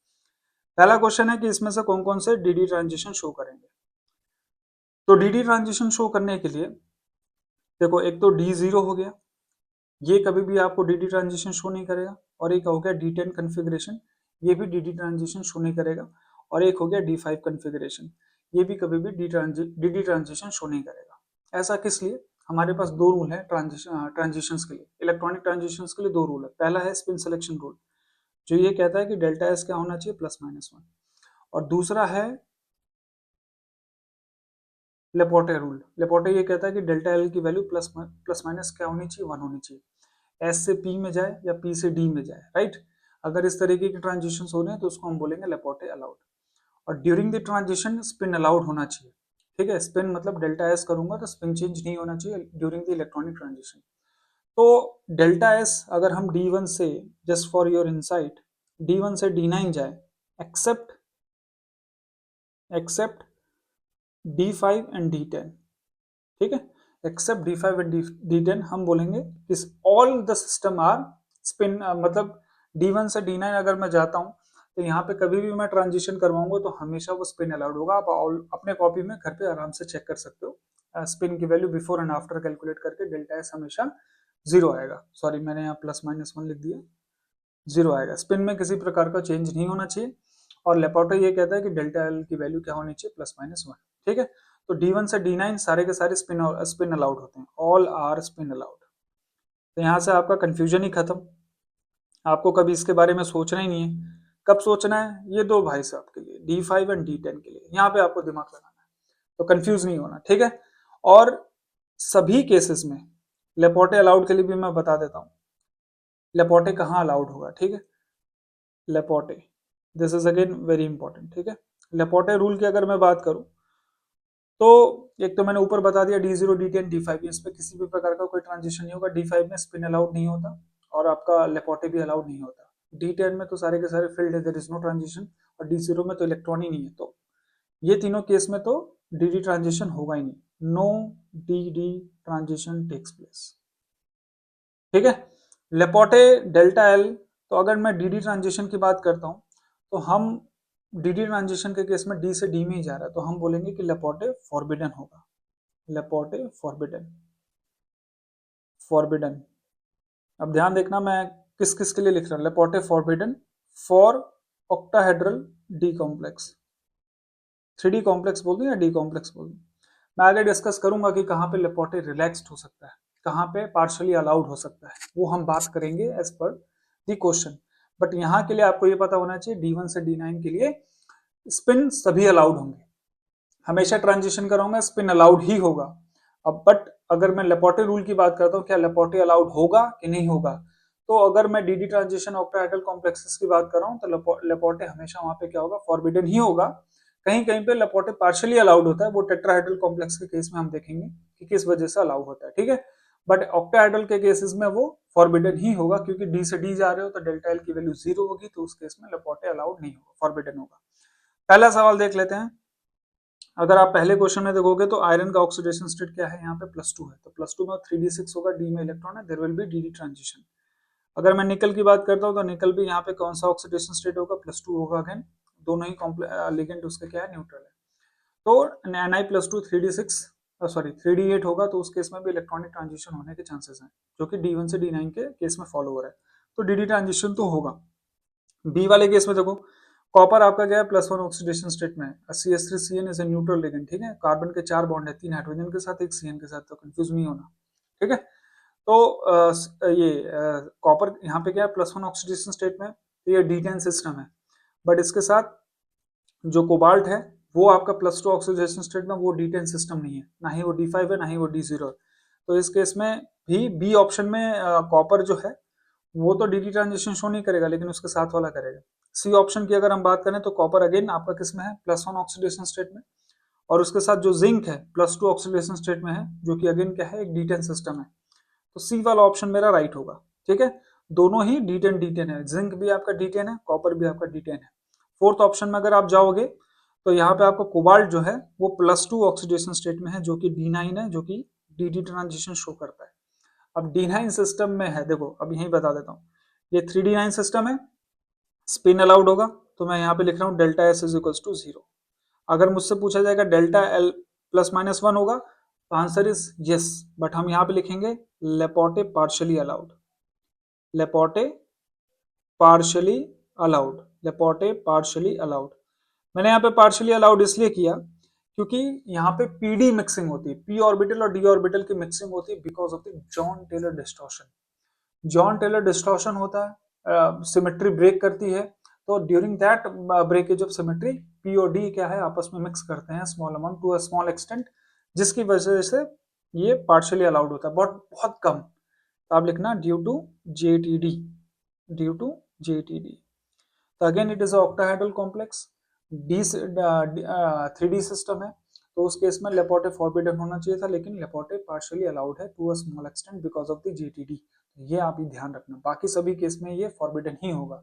पहला क्वेश्चन है कि इसमें से कौन कौन से डीडी ट्रांजिशन शो करेंगे। तो डीडी ट्रांजिशन शो करने के लिए देखो, एक तो D0 हो गया, ये कभी भी आपको डीडी ट्रांजिशन शो नहीं करेगा। और एक हो गया D10 कन्फिग्रेशन, ये भी डीडी ट्रांजिशन शो नहीं करेगा। और एक हो गया D5 कन्फिग्रेशन, ये भी कभी भी डीडी ट्रांजिशन शो नहीं करेगा। ऐसा किस लिए? हमारे पास 2 रूल है ट्रांजिशंस के लिए, इलेक्ट्रॉनिक ट्रांजिशंस के लिए 2 रूल है। पहला है स्पिन सिलेक्शन रूल, जो ये कहता है कि डेल्टा एस क्या होना चाहिए, +-1। और दूसरा है लेपोटे रूल। लेपोटे ये कहता है कि डेल्टा एल की वैल्यू प्लस माइनस क्या होनी चाहिए, 1 होनी चाहिए। एस से पी में जाए या पी से डी में जाए, राइट। अगर इस तरीके की ट्रांजिशन हो रहे हैं तो उसको हम बोलेंगे लेपोटे अलाउड। और during the transition spin allowed होना चाहिए, ठीक है। स्पिन मतलब डेल्टा एस करूंगा तो स्पिन चेंज नहीं होना चाहिए ड्यूरिंग द इलेक्ट्रॉनिक ट्रांजिशन। तो डेल्टा एस अगर हम D1 से, just for your insight, D1 से D9 जाए, एक्सेप्ट D5 एंड D10, ठीक है। एक्सेप्ट D5 एंड D10 हम बोलेंगे इस all the system are spin, मतलब D1 से D9 अगर मैं जाता हूं तो यहाँ पे कभी भी मैं ट्रांजिशन करवाऊंगा तो हमेशा वो स्पिन अलाउड होगा। आप अपने कॉपी में घर पे आराम से चेक कर सकते हो। स्पिन की value before and after calculate करके डेल्टा एस हमेशा 0 आएगा। सॉरी, मैंने यहाँ +-1 लिख दिया, 0 आएगा। स्पिन में किसी प्रकार का चेंज नहीं होना चाहिए। और लेपोटे ये कहता है कि डेल्टा एल की वैल्यू क्या होनी चाहिए, +-1, ठीक है। तो D1 से D9 सारे के सारे स्पिन अलाउड होते हैं, ऑल आर स्पिन अलाउड। तो यहाँ से आपका कंफ्यूजन ही खत्म, आपको कभी इसके बारे में सोचना ही नहीं है। कब सोचना है? ये 2 भाई साहब के लिए, D5 एंड D10 के लिए, यहाँ पे आपको दिमाग लगाना है, तो कंफ्यूज नहीं होना, ठीक है। और सभी केसेस में लेपोटे अलाउड के लिए भी मैं बता देता हूँ, लेपोटे कहाँ अलाउड होगा, ठीक है। Laporte, this is again very important, ठीक है। लेपोटे रूल की अगर मैं बात करूं तो एक तो मैंने ऊपर बता दिया D0, D10, D5, इसमें किसी भी प्रकार का कोई ट्रांजिशन नहीं होगा। D5 में स्पिन अलाउड नहीं होता और आपका लेपोटे भी अलाउड नहीं होता। D10 में तो सारे के सारे फील्ड है, देयर इज नो ट्रांजिशन। और D0 में तो इलेक्ट्रॉन ही नहीं है, तो ये तीनों केस में तो डीडी ट्रांजिशन होगा ही नहीं। No D D transition takes place. ठीक है, लेपोटे डेल्टा एल, तो अगर मैं डी डी ट्रांजिशन की बात करता हूं तो हम डी डी ट्रांजिशन के केस में डी से डी में ही जा रहा है, तो हम बोलेंगे कि लेपोटे फॉरबिडन होगा। लेपोटे फॉरबिडन, फॉरबिडन। अब ध्यान देखना मैं किस किस के लिए लिख रहा हूं, Laporte forbidden for octahedral D complex. 3D complex बोल दूं या डी कॉम्प्लेक्स बोल दूं? मैं आगे डिस्कस करूंगा कि कहां पे लेपोटे रिलैक्स्ड हो सकता है, कहां पे पार्शियली अलाउड हो सकता है, वो हम बात करेंगे as per the question. But यहाँ के लिए आपको ये पता होना चाहिए D1 से D9 के लिए स्पिन सभी अलाउड होंगे, हमेशा ट्रांजिशन कराऊंगा स्पिन अलाउड ही होगा। अब बट अगर मैं लेपोटे रूल की बात करता हूँ, क्या लेपोटे अलाउड होगा कि नहीं होगा, तो अगर मैं डीडी ट्रांजिशन ऑक्टाहेड्रल कॉम्प्लेक्सेस की बात कर रहा हूँ तो लेपोटे हमेशा वहां पे क्या होगा, फॉरबिडन ही होगा। कहीं कहीं पे लेपोटे पार्शियली अलाउड होता है, वो टेट्राहेड्रल कॉम्प्लेक्स के केस में हम देखेंगे कि किस वजह से अलाउ होता है। ठीक है, बट ऑक्टाहेड्रल के केसेस में वो फॉरबिडन ही होगा, क्योंकि डी से डी जा रहे हो तो डेल्टा एल की वैल्यू 0 होगी, तो उस केस में लेपोटे अलाउड नहीं होगा, फॉरबिडन होगा। पहला सवाल देख लेते हैं। अगर आप पहले क्वेश्चन में देखोगे तो आयरन का ऑक्सीडेशन स्टेट क्या है, यहाँ पे +2 है, तो +2 में 3d6 होगा, डी में इलेक्ट्रॉन है, there will be D transition. अगर मैं निकल की बात करता हूँ तो निकल भी यहाँ पे कौन सा ऑक्सीडेशन स्टेट होगा, +2 होगा। अगेन दोनों ही लिगेंड उसके क्या है, न्यूट्रल है। तो Ni+2 3d6 सॉरी 3d8 होगा, तो उस केस में भी इलेक्ट्रॉनिक ट्रांजिशन होने के चांसेस हैं, जो कि D1 से D9 के केस में फॉलो हो रहा है, तो डी ट्रांजिशन तो होगा। बी वाले केस में देखो, कॉपर आपका क्या है, +1 ऑक्सीडेशन स्टेट में, CH3Cn is a neutral ligand. ठीक है, कार्बन के 4 बॉन्ड है, 3 हाइड्रोजन के साथ, 1 CN के साथ, तो कंफ्यूज नहीं होना। ठीक है, तो ये कॉपर यहाँ पे क्या है, +1 ऑक्सीडेशन स्टेट में, तो ये D10 सिस्टम है। बट इसके साथ जो कोबाल्ट है वो आपका +2 ऑक्सीडेशन स्टेट में, वो D10 सिस्टम नहीं है, ना ही वो D5 है, ना ही वो D0 है। तो इस केस में भी बी ऑप्शन में कॉपर जो है वो तो डी ट्रांजिशन शो नहीं करेगा, लेकिन उसके साथ वाला करेगा। सी ऑप्शन की अगर हम बात करें तो कॉपर अगेन आपका किसमें है, +1 ऑक्सीडेशन स्टेट में, और उसके साथ जो जिंक है +2 ऑक्सीडेशन स्टेट में है, जो कि अगेन क्या है, एक D10 सिस्टम है। तो सी वाला ऑप्शन मेरा राइट होगा। ठीक है, दोनों ही D10 है, जिंक भी आपका D10 है, कॉपर भी आपका D10 है। फोर्थ ऑप्शन में अगर आप जाओगे तो यहाँ पे आपका कोबाल्ट जो है वो +2 ऑक्सीडेशन स्टेट में है, जो कि D9 है, जो कि डी ट्रांजिशन शो करता है। अब D9 सिस्टम में है, देखो अब यही बता देता हूँ, ये 3D9 सिस्टम है, स्पिन अलाउड होगा, तो मैं यहाँ पे लिख रहा हूँ delta S is equals to 0। अगर मुझसे पूछा जाएगा डेल्टा एल +-1 होगा, तो आंसर इज यस, बट हम यहाँ पे लिखेंगे Laporte partially allowed, Laporte partially allowed, Laporte partially allowed. मैंने यहाँ पे पार्शियली अलाउड इसलिए किया क्योंकि यहाँ पे पीडी मिक्सिंग होती है, पी ऑर्बिटल और डी ऑर्बिटल की मिक्सिंग होती है, because of the Jahn Teller distortion. Jahn Teller distortion होता है, सिमेट्री ब्रेक करती है, तो during that breakage of symmetry P और डी क्या है, आपस में मिक्स करते हैं small amount to a small extent, जिसकी वजह से ये पार्शियली अलाउड होता है, बहुत बहुत कम। तो आप लिखना due to JTD, due to JTD। तो again it is octahedral complex, D 3D system है, तो उस केस में लेपोटे फॉरबिडन होना चाहिए था, लेकिन लेपोटे पार्शियली अलाउड है to a small extent because of the JTD। ये आप ही ध्यान रखना, बाकी सभी केस में ये फॉरबिडन ही होगा,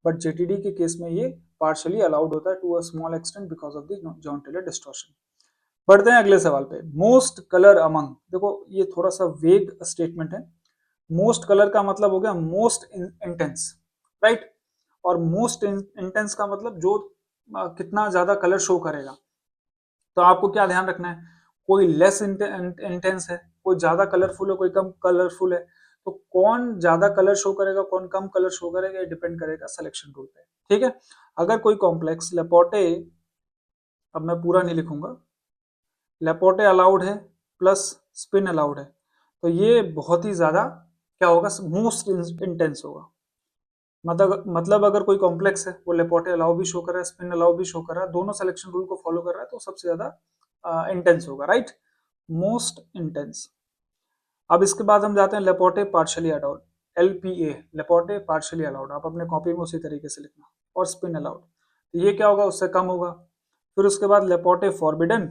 बट JTD के केस में ये पार्शियली अलाउड होता है to a small extent because of the Jahn Teller distortion. बढ़ते हैं अगले सवाल पे, मोस्ट कलर अमंग। देखो ये थोड़ा सा वेग स्टेटमेंट है, मोस्ट कलर का मतलब हो गया मोस्ट इंटेंस, राइट, और मोस्ट इंटेंस का मतलब जो कितना ज्यादा कलर शो करेगा। तो आपको क्या ध्यान रखना है, कोई लेस इंटेंस है, कोई ज्यादा कलरफुल है, कोई कम कलरफुल है, तो कौन ज्यादा कलर शो करेगा, कौन कम कलर शो करेगा, ये डिपेंड करेगा सिलेक्शन रूल पे। ठीक है, अगर कोई कॉम्प्लेक्स लेपोटे, अब मैं पूरा नहीं लिखूंगा, लेपोटे अलाउड है प्लस स्पिन अलाउड है, तो ये बहुत ही ज्यादा क्या होगा, मोस्ट इंटेंस होगा। मतलब अगर कोई कॉम्प्लेक्स है वो लेपोटे अलाउ भी शो कर रहा है, स्पिन अलाउ भी शो कर रहा है, दोनों सिलेक्शन रूल को फॉलो कर रहा है, तो सबसे ज्यादा इंटेंस होगा, राइट, मोस्ट इंटेंस। अब इसके बाद हम जाते हैं Laporte partially allowed, LPA, Laporte partially allowed, आप अपने कॉपी में उसी तरीके से लिखना, और स्पिन अलाउड, तो ये क्या होगा, उससे कम होगा। फिर उसके बाद लेपोटे फॉरबिडन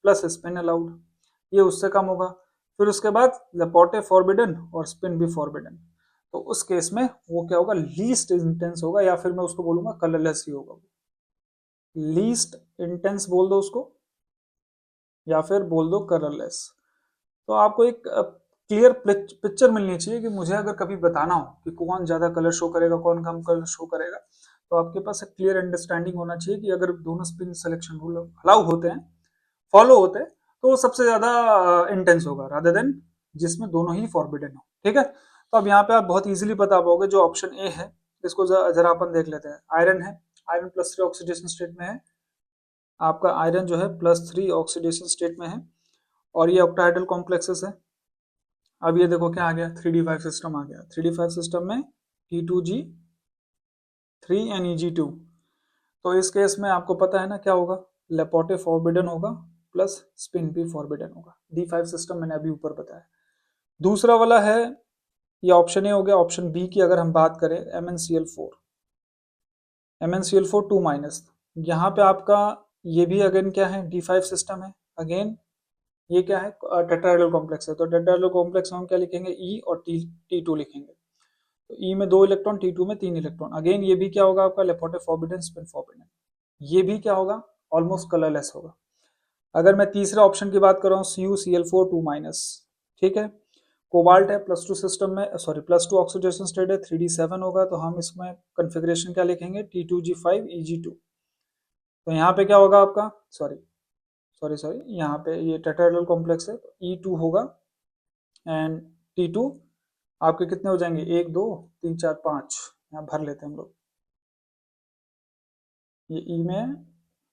प्लस स्पिन अलाउड, ये उससे कम होगा। फिर उसके बाद लेपोटे फॉरबिडन और स्पिन भी फॉरबिडन, तो उस केस में वो क्या होगा, लीस्ट इंटेंस होगा, या फिर मैं उसको बोलूंगा कलरलेस ही होगा, लीस्ट इंटेंस बोल दो उसको, या फिर बोल दो कलरलेस। तो आपको एक क्लियर पिक्चर मिलनी चाहिए कि मुझे अगर कभी बताना हो कि कौन ज्यादा कलर शो करेगा, कौन कम कलर शो करेगा, तो आपके पास एक क्लियर अंडरस्टैंडिंग होना चाहिए कि अगर दोनों स्पिन सिलेक्शन रूल अलाउ होते हैं, फॉलो होते हैं, तो वो सबसे ज्यादा इंटेंस होगा रादर देन जिसमें दोनों ही फॉरबिडन हो। ठीक है, तो अब यहाँ पे आप बहुत इजीली बता पाओगे। जो ऑप्शन ए है इसको जरा अपन देख लेते हैं। आयरन है, आयरन +3 ऑक्सीडेशन स्टेट में है। आपका आयरन जो है +3 ऑक्सीडेशन स्टेट में है और ये ऑक्टाहाइड्रल कॉम्प्लेक्सेस है। अब ये देखो क्या आ गया, 3d5 सिस्टम आ गया। 3d5 सिस्टम में T2G3 NEG2। तो इस केस में आपको पता है ना क्या होगा, लेपोटे फॉरबिडन होगा प्लस स्पिन भी फॉरबिडन होगा। D5 सिस्टम मैंने अभी ऊपर बताया। दूसरा वाला है, ये ऑप्शन ए हो गया। ऑप्शन बी की अगर हम बात करें, MnCl4 2-, यहाँ पे आपका ये भी अगेन क्या है, D5 सिस्टम है। अगेन ये क्या है, टेट्राहेड्रल कॉम्प्लेक्स है। तो टेट्राहेड्रल कॉम्प्लेक्स में हम क्या लिखेंगे, ई और T2 लिखेंगे। तो ई में 2 इलेक्ट्रॉन, T2 में 3 इलेक्ट्रॉन। अगेन ये भी क्या होगा आपका, लेपोटे फॉरबिडन, स्पिन फॉरबिडन। ये भी क्या होगा, ऑलमोस्ट कलरलेस होगा। अगर मैं तीसरा ऑप्शन की बात कर रहा हूँ, CuCl4 2-, ठीक है। कोबाल्ट है +2 सिस्टम में, सॉरी +2 ऑक्सीडेशन स्टेट है, 3d7 होगा। तो हम इसमें कन्फिग्रेशन क्या लिखेंगे, T2G5 Eg2। तो यहाँ पे क्या होगा आपका, सॉरी सॉरी सॉरी, यहाँ पे ये टेट्राहेड्रल कॉम्प्लेक्स है, तो E2 होगा एंड T2 आपके कितने हो जाएंगे, 1 2 3 4 5, यहाँ भर लेते हैं हम लोग। ये ई में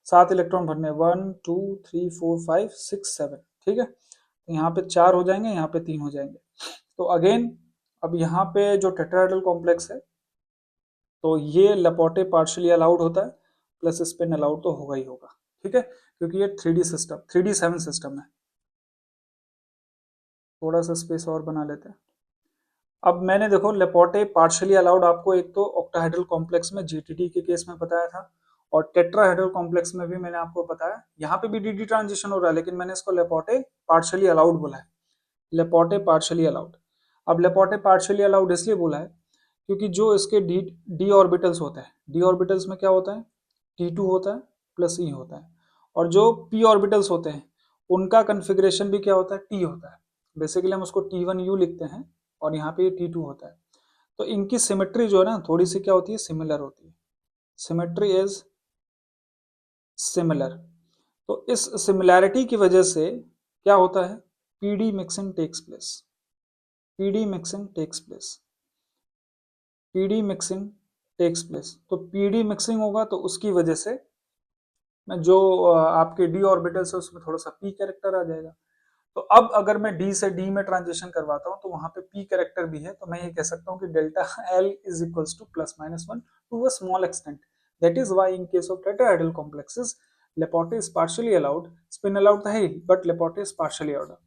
7 इलेक्ट्रॉन भरने, 1 2 3 4 5 6 7, ठीक है। तो यहाँ पे 4 हो जाएंगे, यहाँ पे 3 हो जाएंगे। तो अगेन अब यहाँ पे जो टेट्राहेड्रल कॉम्प्लेक्स है, तो ये लेपोटे पार्शियली अलाउड होता है, प्लस स्पिन अलाउड तो होगा ही होगा। ठीक है, क्योंकि ये 3d7 सिस्टम है। थोड़ा सा स्पेस और बना लेते हैं। अब मैंने देखो लेपोटे पार्शियली अलाउड आपको एक तो ऑक्टाहेड्रल कॉम्प्लेक्स में जीटीटी के केस में बताया था, और टेट्राहेड्रल कॉम्प्लेक्स में भी मैंने आपको बताया। यहाँ पे भी डीडी ट्रांजिशन हो रहा है, लेकिन मैंने इसको लेपोटे पार्शियली अलाउड बोला है। लेपोटे पार्शियली अलाउड। अब लेपोटे पार्शियली अलाउड इसलिए बोला है क्योंकि जो इसके डी ऑर्बिटल्स होते हैं, डी ऑर्बिटल्स में क्या होता है, T2 होता है प्लस E होता है। और जो p ऑर्बिटल्स होते हैं उनका कन्फिग्रेशन भी क्या होता है, T होता है। बेसिकली हम उसको T1U लिखते हैं और यहाँ पे T2 होता है। तो इनकी सिमेट्री जो है ना, थोड़ी सी क्या होती है, सिमिलर होती है। Symmetry is similar. तो इस सिमिलैरिटी की वजह से क्या होता है, PD mixing takes place. PD mixing takes place. PD mixing takes place. तो पीडी मिक्सिंग होगा तो उसकी वजह से जो आपके डी ऑर्बिटल्स है उसमें थोड़ा सा पी कैरेक्टर आ जाएगा। तो अब अगर मैं डी से डी में ट्रांजिशन करवाता हूँ तो वहां पे पी कैरेक्टर भी है, तो मैं ये कह सकता हूँ कि delta L is equals to +-1 to a small extent. That is why in case of tetrahedral complexes Laporte is partially allowed, spin allowed था ही, but Laporte is partially allowed.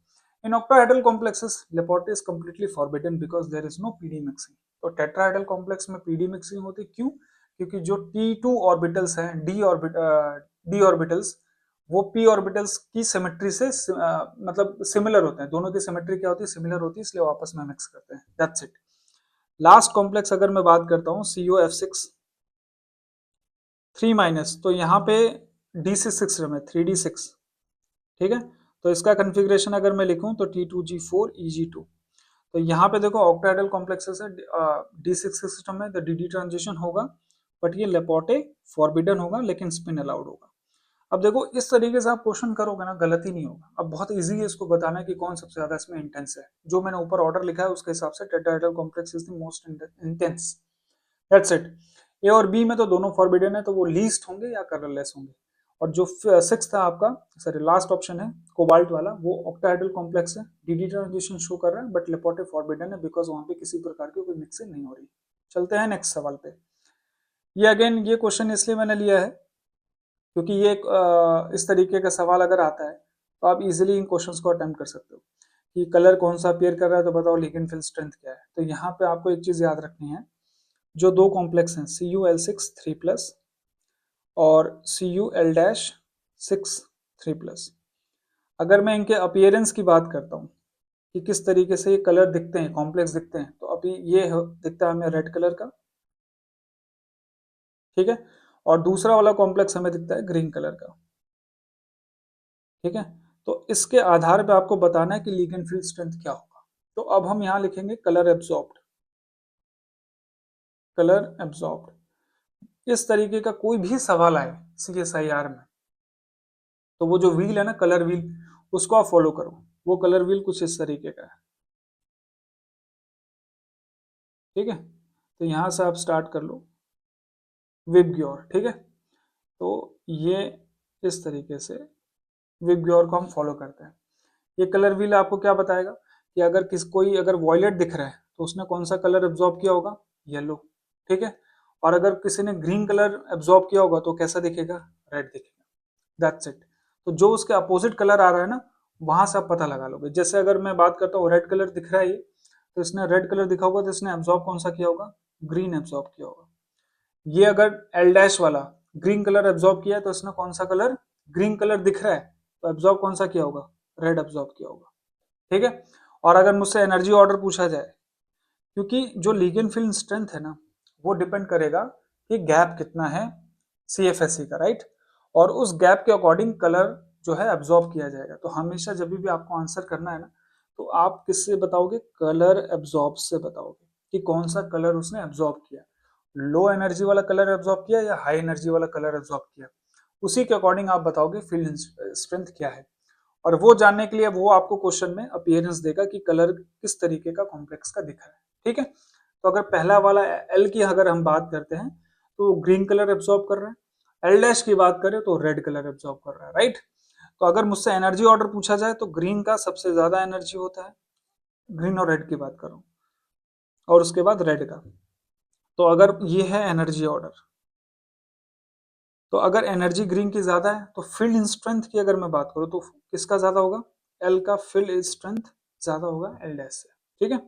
In octahedral complexes, Laporte is completely forbidden because there is no pd mixing. तो tetrahedral complex में PD mixing होती, क्यों? क्योंकि जो T2 orbitals हैं, D orbitals, वो p ऑर्बिटल्स की सिमेट्री से मतलब सिमिलर होते हैं। दोनों की सिमेट्री क्या होती है, सिमिलर होती है, इसलिए वो आपस में मिक्स करते हैं। That's it. लास्ट कॉम्प्लेक्स अगर मैं बात करता हूँ, COF6 3-, तो यहाँ पे D6 सिस्टम है, 3d6, ठीक है। तो इसका कन्फिग्रेशन अगर मैं लिखूं तो T2G4 Eg2। तो यहाँ पे देखो ऑक्टाहेड्रल कॉम्प्लेक्सेस है, D6 सिस्टम में, तो डी ट्रांजिशन होगा, बट ये लेपोटे फॉरबिडन होगा लेकिन स्पिन अलाउड होगा। अब देखो इस तरीके से आप क्वेश्चन करोगे ना, गलत ही नहीं होगा। अब बहुत इजी है इसको बताना कि कौन सबसे ज्यादा इसमें इंटेंस है। जो मैंने ऊपर ऑर्डर लिखा है उसके हिसाब से tetrahedral complex is the most intense. That's it. A और बी में तो दोनों फॉरबिडन है, तो वो लीस्ट होंगे या कलरलेस होंगे। और जो सिक्स था आपका, सॉरी लास्ट ऑप्शन है कोबाल्ट वाला, वो ऑक्टाहेड्रल कॉम्प्लेक्स है, डी ट्रांजिशन शो कर रहा है, बट लेपोटे फॉरबिडन है बिकॉज वहां पे किसी प्रकार की कोई मिक्सिंग नहीं हो रही। चलते हैं नेक्स्ट सवाल पे। ये अगेन ये क्वेश्चन इसलिए मैंने लिया है क्योंकि ये इस तरीके का सवाल अगर आता है तो आप इजीली इन क्वेश्चंस को अटेम्प्ट कर सकते हो कि कलर कौन सा अपीयर कर रहा है, तो बताओ लिगेंड फील्ड स्ट्रेंथ क्या है। तो यहाँ पे आपको एक चीज याद रखनी है, जो दो कॉम्प्लेक्स हैं CuL6 3+, और CuL-6 3+, अगर मैं इनके अपीयरेंस की बात करता हूँ कि किस तरीके से ये कलर दिखते हैं, कॉम्प्लेक्स दिखते हैं, तो अभी ये दिखता है हमें रेड कलर का, ठीक है। और दूसरा वाला कॉम्प्लेक्स हमें दिखता है ग्रीन कलर का, ठीक है। तो इसके आधार पे आपको बताना है कि लिगेंड फील्ड स्ट्रेंथ क्या होगा। तो अब हम यहाँ लिखेंगे कलर एब्जॉर्ब्ड, कलर एब्जॉर्ब्ड। इस तरीके का कोई भी सवाल आए CSIR में, तो वो जो व्हील है ना, कलर व्हील, उसको आप फॉलो करो। वो कलर व्हील कुछ इस तरीके का है, ठीक है। तो यहां से आप स्टार्ट कर लो विबग्योर, ठीक है। तो ये इस तरीके से विबग्योर को हम फॉलो करते हैं। ये कलर व्हील आपको क्या बताएगा कि अगर कोई अगर वॉयलेट दिख रहा है तो उसने कौन सा कलर एब्जॉर्ब किया होगा, येलो, ठीक है। और अगर किसी ने ग्रीन कलर एब्जॉर्ब किया होगा तो कैसा दिखेगा, रेड दिखेगा। That's it. तो जो उसके अपोजिट कलर आ रहा है ना, वहां से आप पता लगा लोगे। जैसे अगर मैं बात करता हूँ रेड कलर दिख रहा है ये, तो इसने रेड कलर दिखा होगा तो इसने एब्जॉर्ब कौन सा किया होगा, ग्रीन एब्जॉर्ब किया होगा। ये अगर एल डैश वाला ग्रीन कलर एब्जॉर्ब किया है तो इसने कौन सा कलर, ग्रीन कलर दिख रहा है तो एब्जॉर्ब कौन सा किया होगा, रेड एब्जॉर्ब किया होगा, ठीक है। और अगर मुझसे एनर्जी ऑर्डर पूछा जाए, क्योंकि जो लिगेंड फील्ड स्ट्रेंथ है ना, वो डिपेंड करेगा कि गैप कितना है CFSE का, राइट। और उस गैप के अकॉर्डिंग कलर जो है एब्जॉर्ब किया जाएगा। तो हमेशा जब भी आपको आंसर करना है ना, तो आप किससे बताओगे, कलर एब्जॉर्ब से बताओगे कि कौन सा कलर उसने एब्जॉर्ब किया, लो एनर्जी वाला कलर एब्जॉर्ब किया या हाई एनर्जी वाला कलर एब्जॉर्ब किया। उसी के अकॉर्डिंग आप बताओगे फील्ड स्ट्रेंथ क्या है। और वो जानने के लिए वो आपको क्वेश्चन में अपीयरेंस देगा कि कलर किस तरीके का कॉम्प्लेक्स का दिखा है, ठीक है। तो अगर पहला वाला एल की अगर हम बात करते हैं तो ग्रीन कलर एब्जॉर्ब कर रहा है, एल डैश की बात करें तो रेड कलर एब्जॉर्ब कर रहा है, राइट। तो अगर मुझसे एनर्जी ऑर्डर पूछा जाए तो ग्रीन का सबसे ज्यादा एनर्जी होता है, ग्रीन और रेड की बात करूं, और उसके बाद रेड का। तो अगर ये है एनर्जी ऑर्डर, तो अगर एनर्जी ग्रीन की ज्यादा है तो फील्ड स्ट्रेंथ की अगर मैं बात करूं तो किसका ज्यादा होगा, एल का फील्ड स्ट्रेंथ ज्यादा होगा एल डैश से, ठीक है।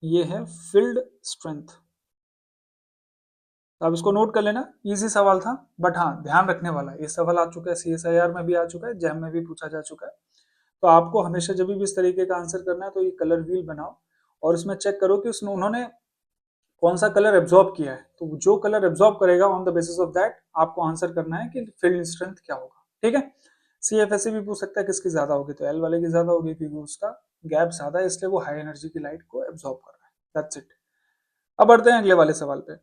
ये है फील्ड स्ट्रेंथ। तो आप इसको नोट कर लेना, इजी सवाल था, बट हाँ ध्यान रखने वाला है। ये सवाल आ चुका है CSIR में भी आ चुका है, जैम में भी पूछा जा चुका है। तो आपको हमेशा जब भी इस तरीके का आंसर करना है तो ये कलर व्हील बनाओ और इसमें चेक करो कि उसने उन्होंने कौन सा कलर एब्जॉर्ब किया है। तो जो कलर एब्जॉर्ब करेगा on the basis of that आपको आंसर करना है कि फील्ड स्ट्रेंथ क्या होगा, ठीक है। CFSE भी पूछ सकता है किसकी ज्यादा होगी, तो एल वाले की ज्यादा होगी क्योंकि उसका गैप ज्यादा है, इसलिए वो हाई एनर्जी की लाइट को एब्जॉर्ब कर रहा है। That's it. अब बढ़ते हैं अगले वाले सवाल पे।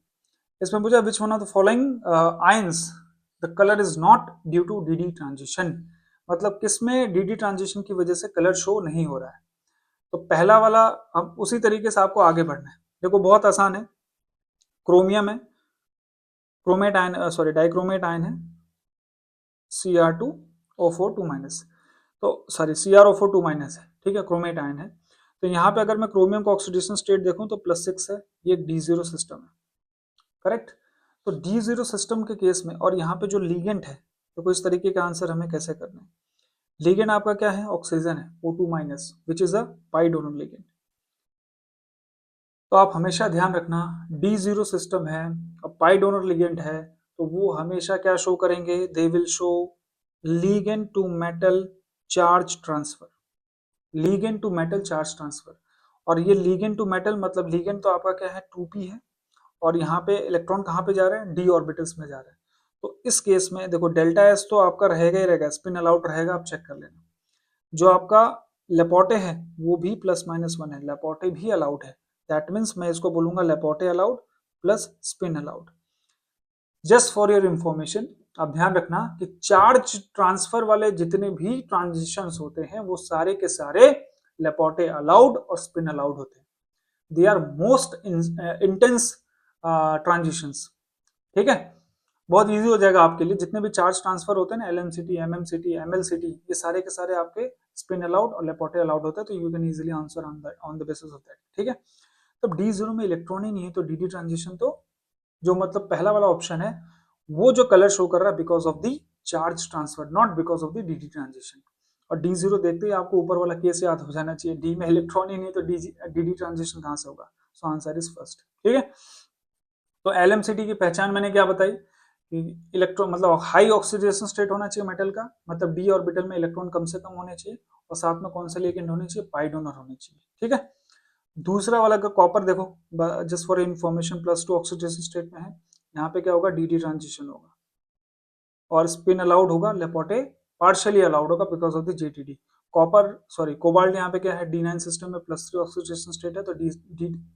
इसमें पूछा which one of the following ions the colour is not due to DD transition, मतलब किसमें DD ट्रांजिशन की वजह से कलर शो नहीं हो रहा है। तो पहला वाला, हम उसी तरीके से आपको आगे बढ़ना है। देखो बहुत आसान है, क्रोमियम है, chromate ion, sorry dichromate ion है, Cr2O4 2 तो सॉरी Cr O4 2 है, ठीक है, क्रोमेट आयन है। तो यहाँ पे अगर मैं क्रोमियम का ऑक्सीडेशन स्टेट देखूं तो +6 है, ये D0 सिस्टम है, करेक्ट। तो D0 सिस्टम के केस में, और यहाँ पे जो लीगेंट है, तो इस तरीके का आंसर हमें कैसे करना है। लीगेंट आपका क्या है, ऑक्सीजन है, O2 which is a pi donor ligand. तो आप हमेशा ध्यान रखना, D0 सिस्टम है और पाई डोनर लिगेंड है, तो वो हमेशा क्या शो करेंगे, they will show ligand to metal charge transfer, ligand to metal charge transfer. और ये लिगेंड टू मेटल मतलब लिगेंड तो आपका क्या है, 2p है, और यहाँ पे इलेक्ट्रॉन कहाँ पे जा रहे हैं, D ऑर्बिटल्स में जा रहे हैं। तो इस केस में देखो डेल्टा एस तो आपका रहेगा ही रहेगा, स्पिन अलाउड रहेगा, आप चेक कर लेना। जो आपका लेपोटे है वो भी +-1 है, लेपोटे भी अलाउड है। दैट मीन्स मैं इसको बोलूंगा Laporte allowed plus spin allowed. Just for your information, आप ध्यान रखना कि चार्ज ट्रांसफर वाले जितने भी ट्रांजिशंस होते हैं वो सारे के सारे लेपोटे अलाउड और स्पिन अलाउड होते हैं। They are most intense transitions, ठीक है। बहुत इजी हो जाएगा आपके लिए, जितने भी चार्ज ट्रांसफर होते हैं ना, LMCT, MMCT, MLCT, ये सारे के सारे आपके स्पिन अलाउड और लेपोटे अलाउड होते हैं। तो you can easily answer on the basis of that, ठीक है। तब D0 में इलेक्ट्रॉन ही नहीं है तो DD ट्रांजिशन तो जो मतलब पहला वाला ऑप्शन है वो जो कलर शो कर रहा है because of the charge transfer, not because of the DD transition. और D0 देखते ही आपको ऊपर वाला केस याद हो जाना चाहिए, डी में इलेक्ट्रॉन ही नहीं तो DD ट्रांजिशन कहां से होगा। सो आंसर इज फर्स्ट, ठीक है। तो LMCT की पहचान मैंने क्या बताई कि इलेक्ट्रॉन मतलब हाई ऑक्सीडेशन स्टेट होना चाहिए मेटल का, मतलब D ऑर्बिटल में इलेक्ट्रॉन कम से कम होने चाहिए, और साथ में कौन से लिगेंड होने चाहिए, पाई डोनर होने चाहिए, ठीक है। दूसरा वाला का कॉपर देखो, just for information +2 oxidation state में है, यहाँ पे क्या होगा, DD ट्रांजिशन होगा, और स्पिन अलाउड होगा लेपोटे पार्शियली अलाउड होगा because of the JTD. Cobalt यहाँ पे क्या है, D9 सिस्टम में +3 ऑक्सीडेशन स्टेट है, तो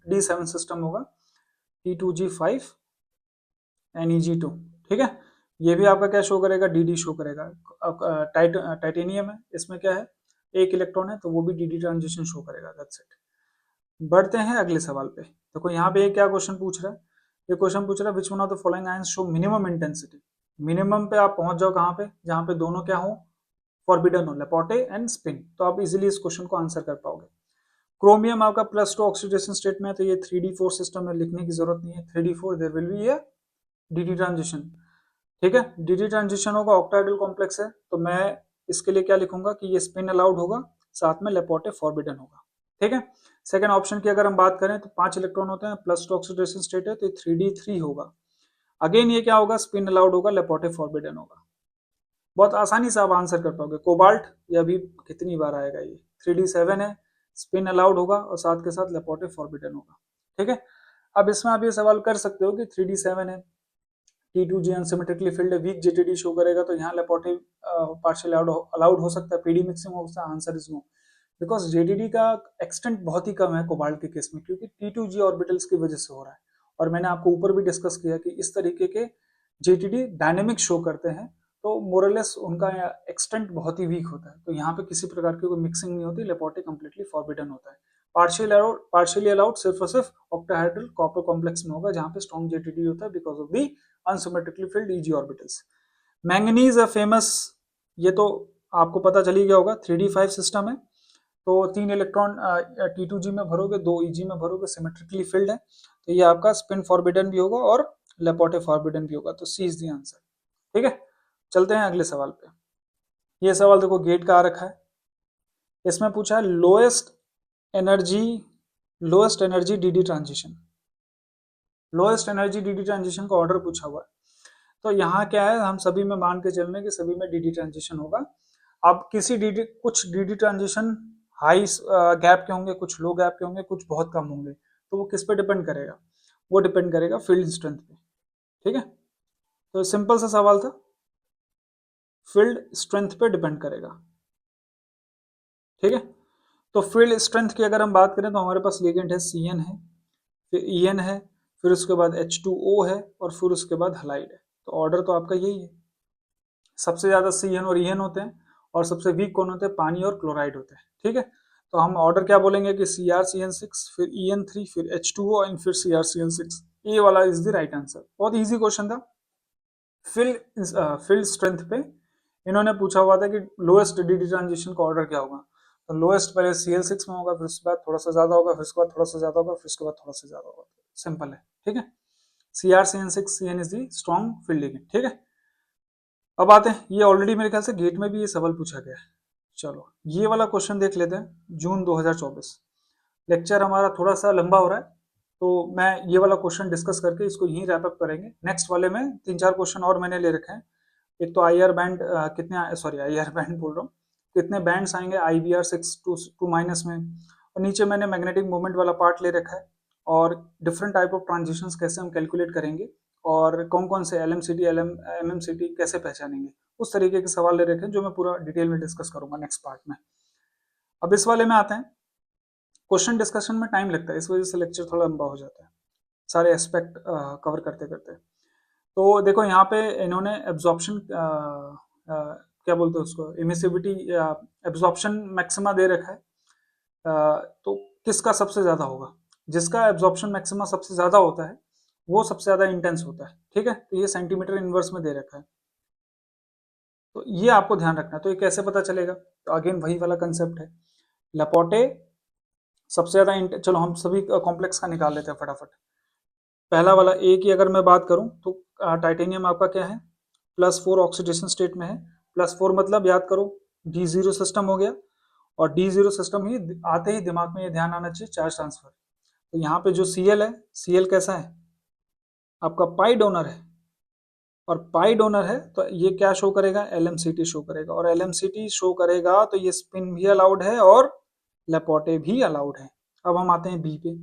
D7 सिस्टम होगा, T2G5 NEG2। ठीक है, ये भी आपका क्या शो करेगा, DD शो करेगा। टाइटेनियम है, इसमें क्या है, एक इलेक्ट्रॉन है, तो वो भी DD ट्रांजिशन शो करेगा। That's it. बढ़ते हैं अगले सवाल पे। देखो यहाँ पे क्या क्वेश्चन पूछ रहा है, ये क्वेश्चन पूछ रहा है विच one of the following ions show minimum intensity. Minimum पे आप पहुंच जाओ कहाँ पे, जहाँ पे दोनों क्या हो, फॉरबिडन हो, लेपोटे एंड स्पिन, तो आप इजीली इस क्वेश्चन को आंसर कर पाओगे। क्रोमियम आपका +2 ऑक्सीडेशन स्टेट में है, तो ये 3D4 सिस्टम में लिखने की जरूरत नहीं है। 3D4 there will be a DD transition. ठीक है, DD ट्रांजिशन होगा, ऑक्टाहेड्रल कॉम्प्लेक्स है, तो मैं इसके लिए क्या लिखूंगा कि ये स्पिन अलाउड होगा, साथ में लेपोटे फॉरबिडन होगा। ठीक है, सेकंड ऑप्शन की अगर हम बात करें तो 5 इलेक्ट्रॉन होते हैं, +2 ऑक्सीडेशन स्टेट है, तो 3D3 होगा। अगेन ये क्या होगा, स्पिन अलाउड होगा, लेपोटे फॉरबिडन होगा। बहुत आसानी से आप आंसर कर पाओगे। कोबाल्ट, ये अभी कितनी बार आएगा, ये 3D7 है, स्पिन अलाउड होगा और साथ के साथ लेपोटे फॉरबिडन होगा। ठीक है, अब इसमें आप ये सवाल कर सकते हो कि 3D7 है, T2G अनसिमेट्रिकली फील्ड है, वीक जेटीडी शो करेगा, तो यहाँ लेपोटे पार्शियल अलाउड हो सकता है, पीडी मिक्सिंग हो सकता है। Answer is no, because JTD का एक्सटेंट बहुत ही कम है कोबाल्ट के केस में, क्योंकि T2G ऑर्बिटल्स की वजह से हो रहा है। और मैंने आपको ऊपर भी डिस्कस किया कि इस तरीके के जेटीडी डायनेमिक शो करते हैं, तो मोरलेस उनका एक्सटेंट बहुत ही वीक होता है, तो यहाँ पे किसी प्रकार की कोई मिक्सिंग नहीं होती, लेपोटे कंप्लीटली फॉरबिडन होता है। पार्शियली अलाउड सिर्फ और सिर्फ ऑक्टाहेड्रल कॉपर कॉम्प्लेक्स में होगा, जहाँ पे स्ट्रॉन्ग जेटीडी होता है because of the unsymmetrically filled EG orbitals. Manganese है फेमस, ये तो आपको पता चल ही गया होगा, 3D5 सिस्टम है, तो 3 इलेक्ट्रॉन T2G में भरोगे, 2 EG में भरोगे, सिमेट्रिकली फिल्ड है, तो ये आपका स्पिन फॉरबिडन भी होगा और लेपोटे फॉरबिडन भी होगा, तो C इज द आंसर। ठीक है, चलते हैं अगले सवाल पे। ये सवाल देखो गेट का आ रखा है, इसमें पूछा है lowest energy DD transition. Lowest energy DD transition का ऑर्डर पूछा हुआ है, तो यहाँ क्या है, हम सभी में मान के चल रहे हैं कि सभी में DD ट्रांजिशन होगा। अब कुछ DD ट्रांजिशन हाई गैप के होंगे, कुछ लो गैप के होंगे, कुछ बहुत कम होंगे, तो वो किस पे डिपेंड करेगा, वो डिपेंड करेगा फील्ड स्ट्रेंथ पे। ठीक है, तो सिंपल सा सवाल था, फील्ड स्ट्रेंथ पे डिपेंड करेगा। ठीक है, तो फील्ड स्ट्रेंथ की अगर हम बात करें तो हमारे पास लिगेंड है, CN है, फिर EN है, फिर उसके बाद H2O है, और फिर उसके बाद हलाइड है। तो ऑर्डर तो आपका यही है, सबसे ज्यादा CN और EN होते हैं, और सबसे वीक कौन होते हैं, पानी और क्लोराइड होते हैं। ठीक है, तो हम ऑर्डर क्या बोलेंगे कि CrCN6, फिर EN3, फिर H2O एंड फिर CrCN6। ये वाला इज द राइट आंसर। बहुत इजी क्वेश्चन था। फील्ड स्ट्रेंथ पे इन्होंने पूछा हुआ था कि लोएस्ट DD ट्रांजिशन का ऑर्डर क्या होगा, तो लोएस्ट पहले Cl6 में होगा, फिर उसके बाद थोड़ा सा ज्यादा होगा, फिर उसके बाद थोड़ा सा ज्यादा होगा, फिर उसके बाद थोड़ा सा ज्यादा होगा। सिंपल है। ठीक है, CrCN6, CN is the strong field ligand. ठीक है, अब आते हैं, ये ऑलरेडी मेरे ख्याल से गेट में भी ये सवाल पूछा गया है। चलो ये वाला क्वेश्चन देख लेते हैं, जून 2024। लेक्चर हमारा थोड़ा सा लंबा हो रहा है, तो मैं ये वाला क्वेश्चन डिस्कस करके इसको यहीं रैप अप करेंगे। नेक्स्ट वाले में 3-4 क्वेश्चन और मैंने ले रखे हैं। एक तो IR बैंड IR बैंड बोल रहा हूँ, कितने बैंड्स आएंगे IBR 6 टू माइनस में, और नीचे मैंने मैग्नेटिक मोमेंट वाला पार्ट ले रखा है, और डिफरेंट टाइप ऑफ ट्रांजिशंस कैसे हम कैलकुलेट करेंगे, और कौन कौन से LMCT MMCT कैसे पहचानेंगे, उस तरीके के सवाल ले रखे हैं, जो मैं पूरा डिटेल में डिस्कस करूंगा नेक्स्ट पार्ट में। अब इस वाले में आते हैं, क्वेश्चन डिस्कशन में टाइम लगता है, इस वजह से लेक्चर थोड़ा लंबा हो जाता है, सारे एस्पेक्ट कवर करते करते। तो देखो यहाँ पे इन्होंने एब्जॉर्प्शन क्या बोलते हैं उसको, इमिसिविटी या एब्जॉर्प्शन मैक्सिमा दे रखा है, तो किसका सबसे ज्यादा होगा, जिसका एब्जॉर्प्शन मैक्सिमा सबसे ज्यादा होता है वो सबसे ज्यादा इंटेंस होता है। ठीक है, तो ये सेंटीमीटर इनवर्स में दे रखा है, तो ये आपको ध्यान रखना है। तो ये कैसे पता चलेगा, तो अगेन वही वाला कंसेप्ट है, लेपोटे सबसे ज्यादा चलो हम सभी कॉम्प्लेक्स का निकाल लेते हैं फटाफट। पहला वाला ए की अगर मैं बात करूं तो टाइटेनियम आपका क्या है, +4 ऑक्सीडेशन स्टेट में है। +4 मतलब याद करो D0 सिस्टम हो गया, और D0 सिस्टम ही आते ही दिमाग में ये ध्यान आना चाहिए, चार्ज ट्रांसफर। तो यहाँ पे जो Cl है, Cl कैसा है, आपका पाई डोनर है, और पाई डोनर है तो ये क्या शो करेगा, LMCT शो करेगा, और LMCT शो करेगा तो ये स्पिन भी अलाउड है और लेपोटे भी अलाउड है। अब हम आते हैं बी पे।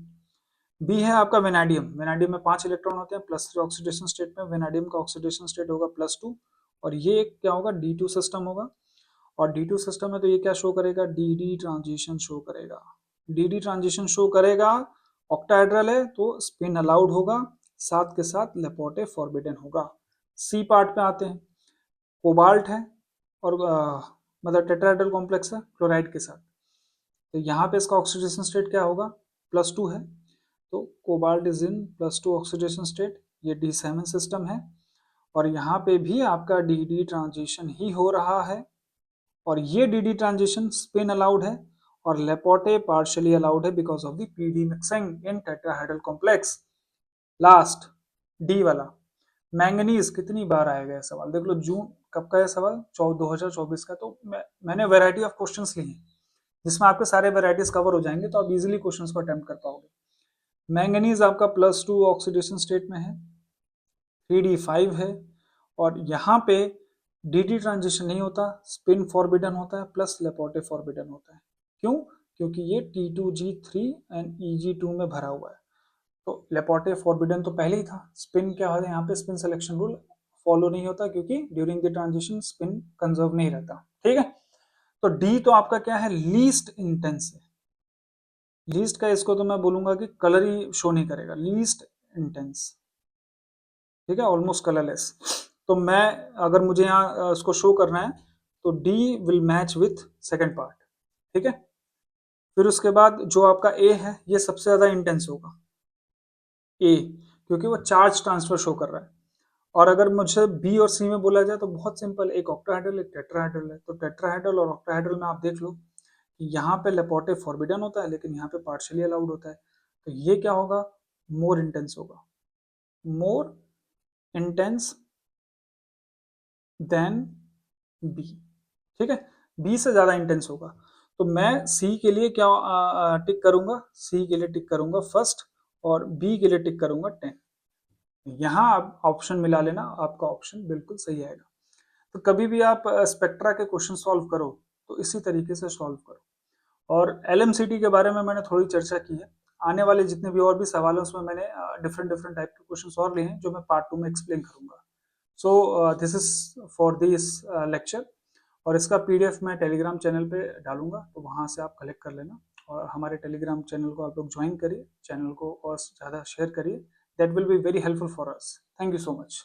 बी है आपका वेनाडियम। वेनाडियम में 5 इलेक्ट्रॉन होते हैं, +3 ऑक्सीडेशन स्टेट में, वेनाडियम का ऑक्सीडेशन स्टेट होगा +2, और ये क्या होगा, D2 सिस्टम होगा, और D2 सिस्टम है तो ये क्या शो करेगा, DD ट्रांजिशन शो करेगा। DD ट्रांजिशन शो करेगा, ऑक्टाहेड्रल है तो स्पिन अलाउड होगा, साथ के साथ लेपोर्टे फॉरबिडन होगा। सी पार्ट पे आते हैं, कोबाल्ट है और मतलब टेट्राहेड्रल कॉम्प्लेक्स है क्लोराइड के साथ, तो यहाँ पे इसका ऑक्सीडेशन स्टेट क्या होगा, +2 है, तो cobalt is in +2 oxidation state, ये D7 सिस्टम है। और यहाँ पे भी आपका DD ट्रांजिशन ही हो रहा है, और ये DD ट्रांजिशन स्पिन अलाउड है और लेपोर्टे पार्शियली अलाउड है because of the PD mixing in tetrahedral complex. Last D वाला, मैंगनीज कितनी बार आएगा सवाल, देख लो जून कब का है सवाल, 2024 का, तो मैंने वेराइटी ऑफ क्वेश्चंस लिए हैं जिसमें आपके सारे वेराइटीज कवर हो जाएंगे, तो आप इजीली क्वेश्चंस को अटेम्प्ट कर पाओगे। मैंगनीज आपका +2 ऑक्सीडेशन स्टेट में है, 3D5 है, और यहाँ पे DD ट्रांजिशन नहीं होता, स्पिन फॉरबिडन होता है प्लस लेपोर्टे फॉरबिडन होता है। क्यों? क्योंकि ये T2G3 एंड EG2 में भरा हुआ है, तो लेपोर्टे फॉरबिडन तो पहले ही था। स्पिन क्या होता है यहाँ पे, स्पिन सिलेक्शन रूल फॉलो नहीं होता क्योंकि during the transition spin conserve नहीं रहता। ठीक है, तो डी तो आपका क्या है, लीस्ट इंटेंस है। लीस्ट का इसको तो मैं बोलूंगा कि कलर ही शो नहीं करेगा, लीस्ट इंटेंस, ठीक है, ऑलमोस्ट कलरलेस। तो मैं अगर मुझे यहाँ इसको शो करना है तो D will match with second part. ठीक है, फिर उसके बाद जो आपका ए है ये सबसे ज्यादा इंटेंस होगा, ए, क्योंकि वो चार्ज ट्रांसफर शो कर रहा है। और अगर मुझे बी और सी में बोला जाए तो बहुत सिंपल, एक ऑक्टाहेड्रल एक टेट्राहेड्रल है, तो टेट्राहेड्रल और ऑक्टाहेड्रल में आप देख लो कि यहाँ पे लेपोर्टे फॉरबिडन होता है लेकिन यहाँ पे पार्शियली अलाउड होता है, तो ये क्या होगा, मोर इंटेंस होगा, मोर इंटेंस देन बी। ठीक है, बी से ज्यादा इंटेंस होगा, तो मैं सी के लिए क्या टिक करूंगा, सी के लिए टिक करूंगा फर्स्ट और बी के लिए टिक करूंगा 10। यहाँ आप ऑप्शन मिला लेना, आपका ऑप्शन बिल्कुल सही आएगा। तो कभी भी आप स्पेक्ट्रा के क्वेश्चन सॉल्व करो तो इसी तरीके से सॉल्व करो। और LMCT के बारे में मैंने थोड़ी चर्चा की है, आने वाले जितने भी और भी सवाल हैं उसमें मैंने डिफरेंट डिफरेंट टाइप के क्वेश्चन और लिए हैं जो मैं पार्ट 2 में एक्सप्लेन करूंगा। So this is for this lecture, और इसका PDF मैं टेलीग्राम चैनल पे डालूंगा, तो वहां से आप कलेक्ट कर लेना, और हमारे टेलीग्राम चैनल को आप लोग ज्वाइन करिए, चैनल को और ज़्यादा शेयर करिए, that will be very helpful for us. Thank you so much.